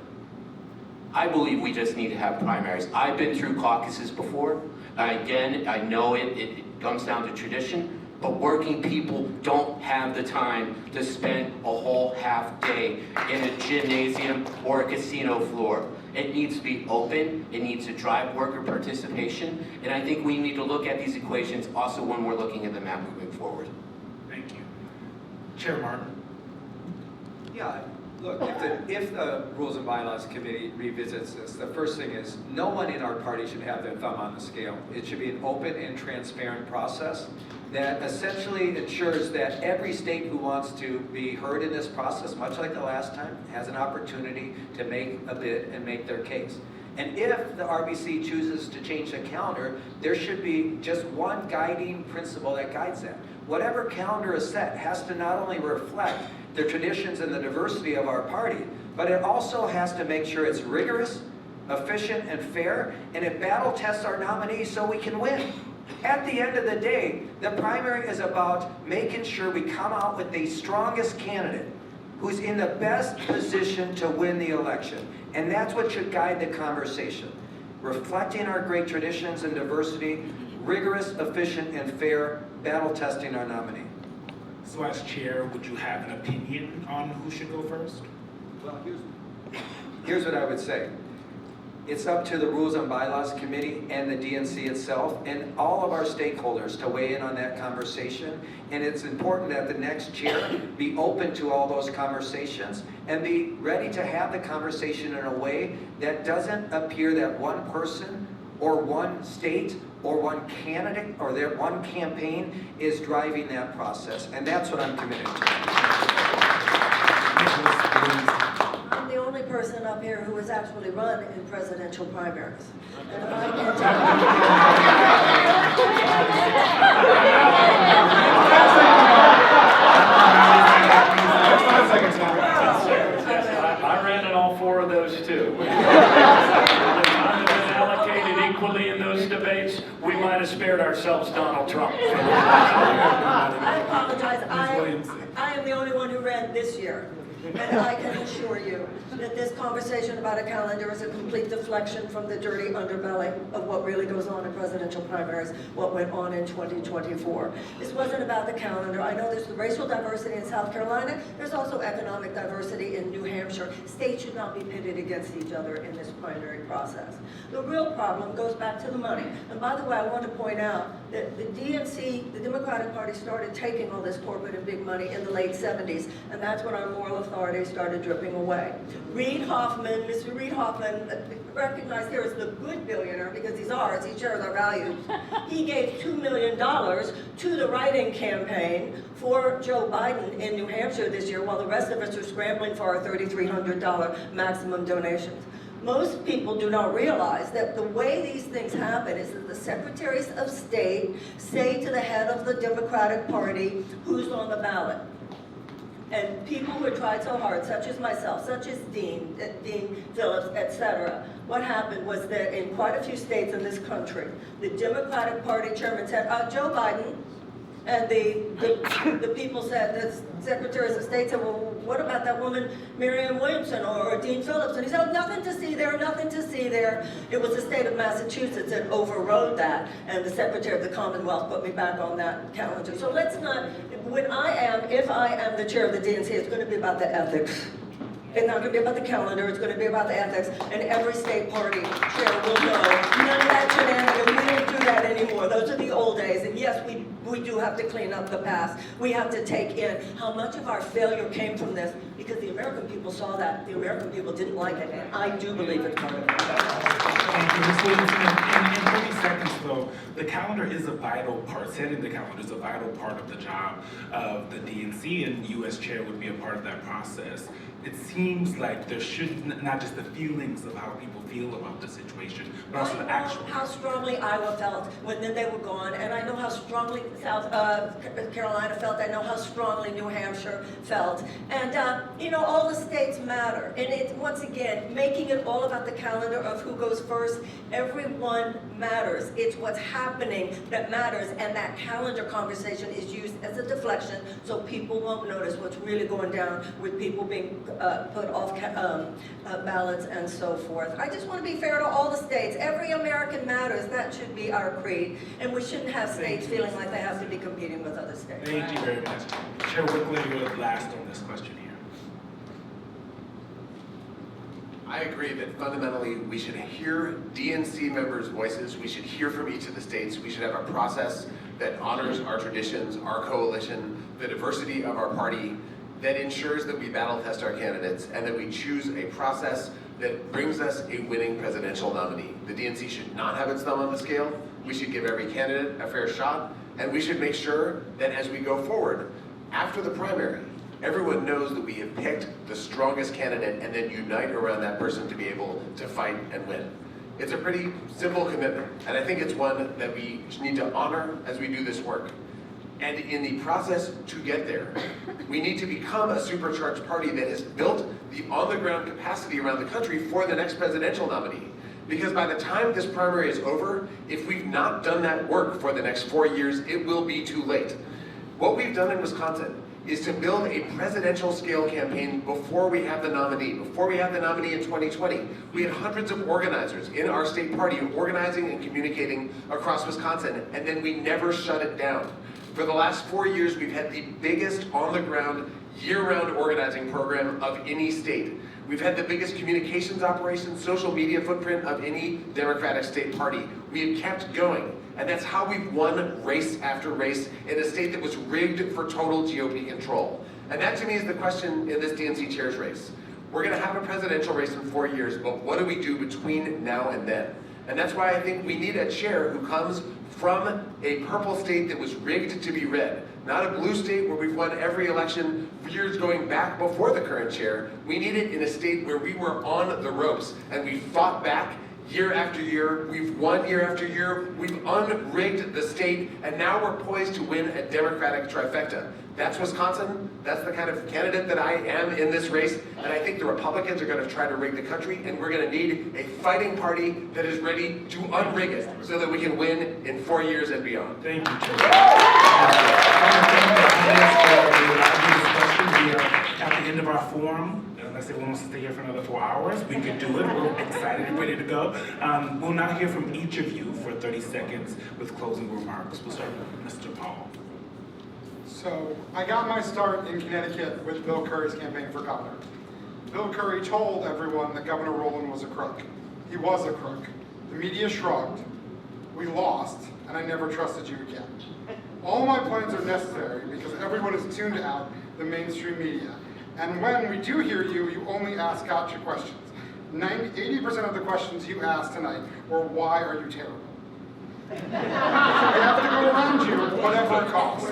Speaker 5: I believe we just need to have primaries. I've been through caucuses before. Again, I know it comes down to tradition, but working people don't have the time to spend a whole half day in a gymnasium or a casino floor. It needs to be open, it needs to drive worker participation, and I think we need to look at these equations also when we're looking at the map moving forward.
Speaker 1: Thank you. Chair Martin.
Speaker 7: Yeah, look, if the Rules and Bylaws Committee revisits this, the first thing is no one in our party should have their thumb on the scale. It should be an open and transparent process that essentially ensures that every state who wants to be heard in this process, much like the last time, has an opportunity to make a bid and make their case. And if the RBC chooses to change the calendar, there should be just one guiding principle that guides that. Whatever calendar is set has to not only reflect the traditions and the diversity of our party, but it also has to make sure it's rigorous, efficient, and fair, and it battle tests our nominees so we can win. At the end of the day, the primary is about making sure we come out with the strongest candidate who's in the best position to win the election. And that's what should guide the conversation. Reflecting our great traditions and diversity, rigorous, efficient, and fair, battle testing our nominee.
Speaker 1: So as chair, would you have an opinion on who should go first?
Speaker 7: Well, here's what I would say. It's up to the Rules and Bylaws Committee and the DNC itself and all of our stakeholders to weigh in on that conversation. And it's important that the next chair be open to all those conversations and be ready to have the conversation in a way that doesn't appear that one person or one state or one candidate or their one campaign is driving that process. And that's what I'm committed to.
Speaker 8: I'm the only person up here who has actually run in presidential primaries. And I can
Speaker 3: I ran in all 4 of those too. The time had been allocated equally in those debates, we might have spared ourselves Donald Trump.
Speaker 8: I apologize. I am the only one who ran this year. And I can assure you that this conversation about a calendar is a complete deflection from the dirty underbelly of what really goes on in presidential primaries, what went on in 2024. This wasn't about the calendar. I know there's racial diversity in South Carolina. There's also economic diversity in New Hampshire. States should not be pitted against each other in this primary process. The real problem goes back to the money. And by the way, I want to point out that the DNC, the Democratic Party, started taking all this corporate and big money in the late 70s, and that's when our moral authority started dripping away. Reid Hoffman, Mr. Reid Hoffman, recognized here as the good billionaire because he's ours, he shares our values. He gave $2 million to the write-in campaign for Joe Biden in New Hampshire this year, while the rest of us are scrambling for our $3,300 maximum donations. Most people do not realize that the way these things happen is that the secretaries of state say to the head of the Democratic Party who's on the ballot. And people who have tried so hard, such as myself, such as Dean Phillips, etc., what happened was that in quite a few states in this country, the Democratic Party chairman said, Joe Biden, and the people said, the secretaries of state said, well, what about that woman, Marianne Williamson or Dean Phillips? And he said, oh, nothing to see there, nothing to see there. It was the state of Massachusetts that overrode that, and the Secretary of the Commonwealth put me back on that calendar. So let's not, if I am the chair of the DNC, it's going to be about the ethics. It's not going to be about the calendar, it's going to be about the ethics, and every state party chair will know none of that shenanigans. We don't do that anymore. Those are the old days, and yes, we do have to clean up the past. We have to take in how much of our failure came from this, because the American people saw that. The American people didn't like it, and I do believe it's part of it.
Speaker 1: Thank you, Ms. Williamson. In 30 seconds, though, the calendar is a vital part, setting the calendar is a vital part of the job of the DNC, and you as chair would be a part of that process. It seems like there should not just the feelings of how people feel about the situation, but also the actual.
Speaker 8: I know how strongly Iowa felt when they were gone, and I know how strongly South Carolina felt. I know how strongly New Hampshire felt, and all the states matter. And it's once again making it all about the calendar of who goes first. Everyone matters. It's what's happening that matters, and that calendar conversation is used as a deflection, so people won't notice what's really going down with people being put off ballots and so forth. I just want to be fair to all the states. Every American matters. That should be our creed. And we shouldn't have states feeling like they have to be competing with other states.
Speaker 1: Thank you very much. Chair Wikler, you're last on this question here.
Speaker 6: I agree that fundamentally we should hear DNC members' voices. We should hear from each of the states. We should have a process that honors our traditions, our coalition, the diversity of our party, that ensures that we battle test our candidates and that we choose a process that brings us a winning presidential nominee. The DNC should not have its thumb on the scale. We should give every candidate a fair shot, and we should make sure that as we go forward, after the primary, everyone knows that we have picked the strongest candidate and then unite around that person to be able to fight and win. It's a pretty simple commitment, and I think it's one that we need to honor as we do this work. And in the process to get there, we need to become a supercharged party that has built the on-the-ground capacity around the country for the next presidential nominee. Because by the time this primary is over, if we've not done that work for the next 4 years, it will be too late. What we've done in Wisconsin is to build a presidential scale campaign before we have the nominee. Before we have the nominee in 2020, we had hundreds of organizers in our state party organizing and communicating across Wisconsin, and then we never shut it down. For the last 4 years, we've had the biggest on-the-ground, year-round organizing program of any state. We've had the biggest communications operation, social media footprint of any Democratic state party. We have kept going, and that's how we've won race after race in a state that was rigged for total GOP control. And that, to me, is the question in this DNC chair's race. We're going to have a presidential race in 4 years, but what do we do between now and then? And that's why I think we need a chair who comes from a purple state that was rigged to be red, not a blue state where we've won every election years going back before the current chair. We need it in a state where we were on the ropes and we fought back year after year. We've won year after year. We've unrigged the state, and now we're poised to win a Democratic trifecta. That's Wisconsin. That's the kind of candidate that I am in this race, and I think the Republicans are going to try to rig the country, and we're going to need a fighting party that is ready to unrig it so that we can win in 4 years and beyond.
Speaker 1: Thank you, Chair. we are at the end of our forum. Unless everyone wants to stay here for another 4 hours, we could do it. We're excited and ready to go. We'll now hear from each of you for 30 seconds with closing remarks. We'll start with Mr. Paul.
Speaker 9: So I got my start in Connecticut with Bill Curry's campaign for governor. Bill Curry told everyone that Governor Rowland was a crook. He was a crook. The media shrugged. We lost, and I never trusted you again. All my plans are necessary because everyone is tuned out the mainstream media. And when we do hear you, you only ask gotcha questions. 80% of the questions you asked tonight were, why are you terrible? We have to go around you, whatever it costs.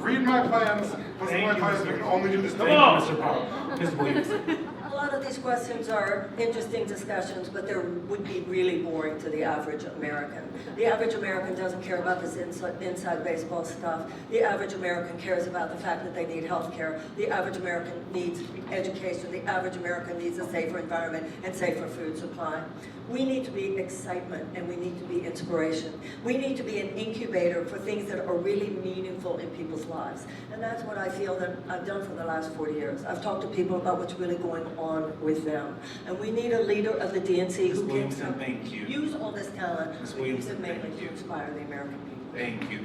Speaker 9: Read my plans, listen to my plans, we can only do this.
Speaker 1: Thank you, Mr. Paul. Ms. Williamson.
Speaker 8: A lot of these questions are interesting discussions, but they would be really boring to the average American. The average American doesn't care about this inside baseball stuff. The average American cares about the fact that they need health care. The average American needs education. The average American needs a safer environment and safer food supply. We need to be excitement and we need to be inspiration. We need to be an incubator for things that are really meaningful in people's lives. And that's what I feel that I've done for the last 40 years. I've talked to people about what's really going on with them. And we need a leader of the DNC who
Speaker 1: Williamson, thank you.
Speaker 8: use all this talent,
Speaker 1: Ms.
Speaker 8: but use it
Speaker 1: Williamson,
Speaker 8: mainly
Speaker 1: thank
Speaker 8: to
Speaker 1: you.
Speaker 8: inspire the American people.
Speaker 1: Thank you.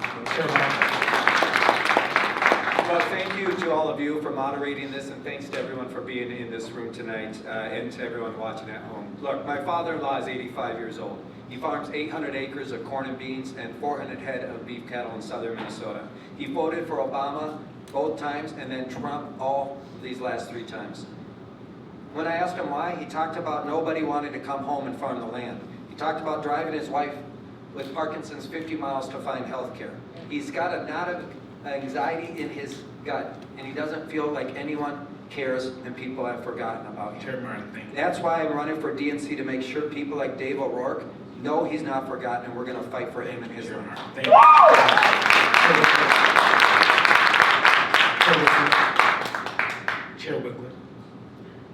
Speaker 7: Well, thank you to all of you for moderating this, and thanks to everyone for being in this room tonight, and to everyone watching at home. Look, my father-in-law is 85 years old. He farms 800 acres of corn and beans and 400 head of beef cattle in southern Minnesota. He voted for Obama both times and then Trump all these last 3 times. When I asked him why, he talked about nobody wanted to come home and farm the land. He talked about driving his wife with Parkinson's 50 miles to find health care. He's got a knot of anxiety in his gut, and he doesn't feel like anyone cares and people have forgotten about him.
Speaker 1: Chair Martin, thank you.
Speaker 7: That's why I'm running for DNC, to make sure people like Dave O'Rourke know he's not forgotten, and we're going to fight for him and his
Speaker 1: Chair
Speaker 7: own.
Speaker 1: Martin, thank you. Chair Wikler.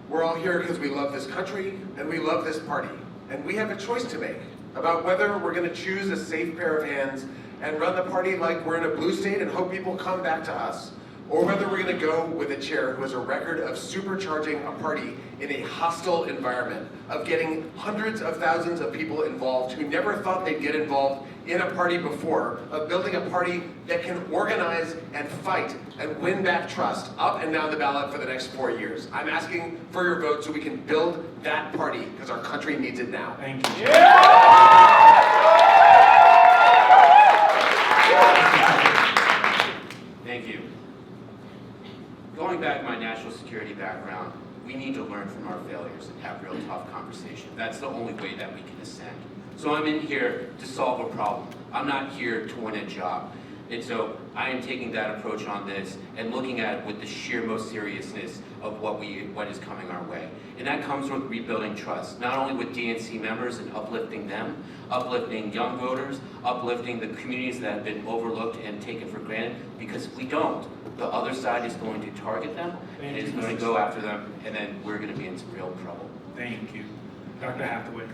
Speaker 6: We're all here because we love this country and we love this party. And we have a choice to make about whether we're going to choose a safe pair of hands and run the party like we're in a blue state and hope people come back to us, or whether we're going to go with a chair who has a record of supercharging a party in a hostile environment, of getting hundreds of thousands of people involved who never thought they'd get involved in a party before, of building a party that can organize and fight and win back trust up and down the ballot for the next 4 years. I'm asking for your vote so we can build that party because our country needs it now.
Speaker 1: Thank you.
Speaker 5: Thank you. Going back to my national security background, we need to learn from our failures and have real tough conversation. That's the only way that we can ascend. So I'm in here to solve a problem. I'm not here to win a job. And so I am taking that approach on this and looking at it with the sheer most seriousness of what is coming our way. And that comes with rebuilding trust, not only with DNC members and uplifting them, uplifting young voters, uplifting the communities that have been overlooked and taken for granted, because if we don't, the other side is going to target them and is going to go after them, and then we're going to be in some real trouble.
Speaker 1: Thank you. Dr. Hathaway.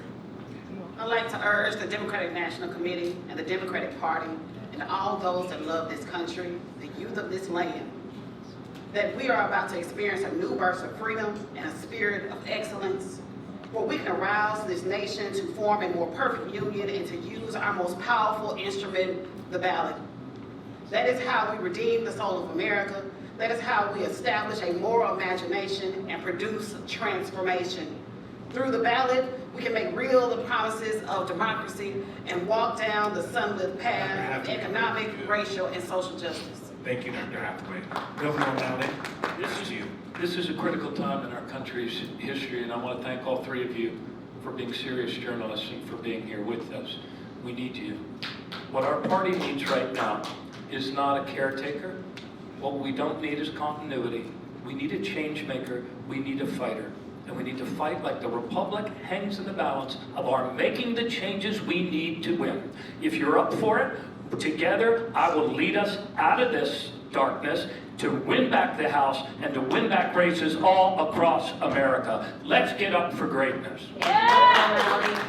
Speaker 4: I'd like to urge the Democratic National Committee and the Democratic Party and all those that love this country, the youth of this land, that we are about to experience a new burst of freedom and a spirit of excellence, where we can arouse this nation to form a more perfect union and to use our most powerful instrument, the ballot. That is how we redeem the soul of America. That is how we establish a moral imagination and produce transformation. Through the ballot, we can make real the promises of democracy and walk down the sunlit path of economic, racial, and social justice.
Speaker 1: Thank you, Dr. Hathaway. Governor O'Malley, this is you.
Speaker 3: This is a critical time in our country's history, and I want to thank all 3 of you for being serious journalists and for being here with us. We need you. What our party needs right now is not a caretaker. What we don't need is continuity. We need a change maker. We need a fighter. And we need to fight like the Republic hangs in the balance of our making the changes we need to win. If you're up for it, together I will lead us out of this darkness to win back the House and to win back races all across America. Let's get up for greatness.
Speaker 2: Yeah!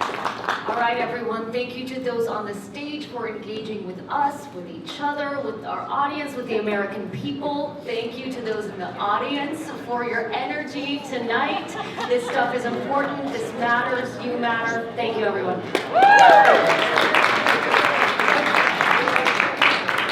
Speaker 2: All right, everyone, thank you to those on the stage for engaging with us, with each other, with our audience, with the American people. Thank you to those in the audience for your energy tonight. This stuff is important, this matters, you matter. Thank you, everyone.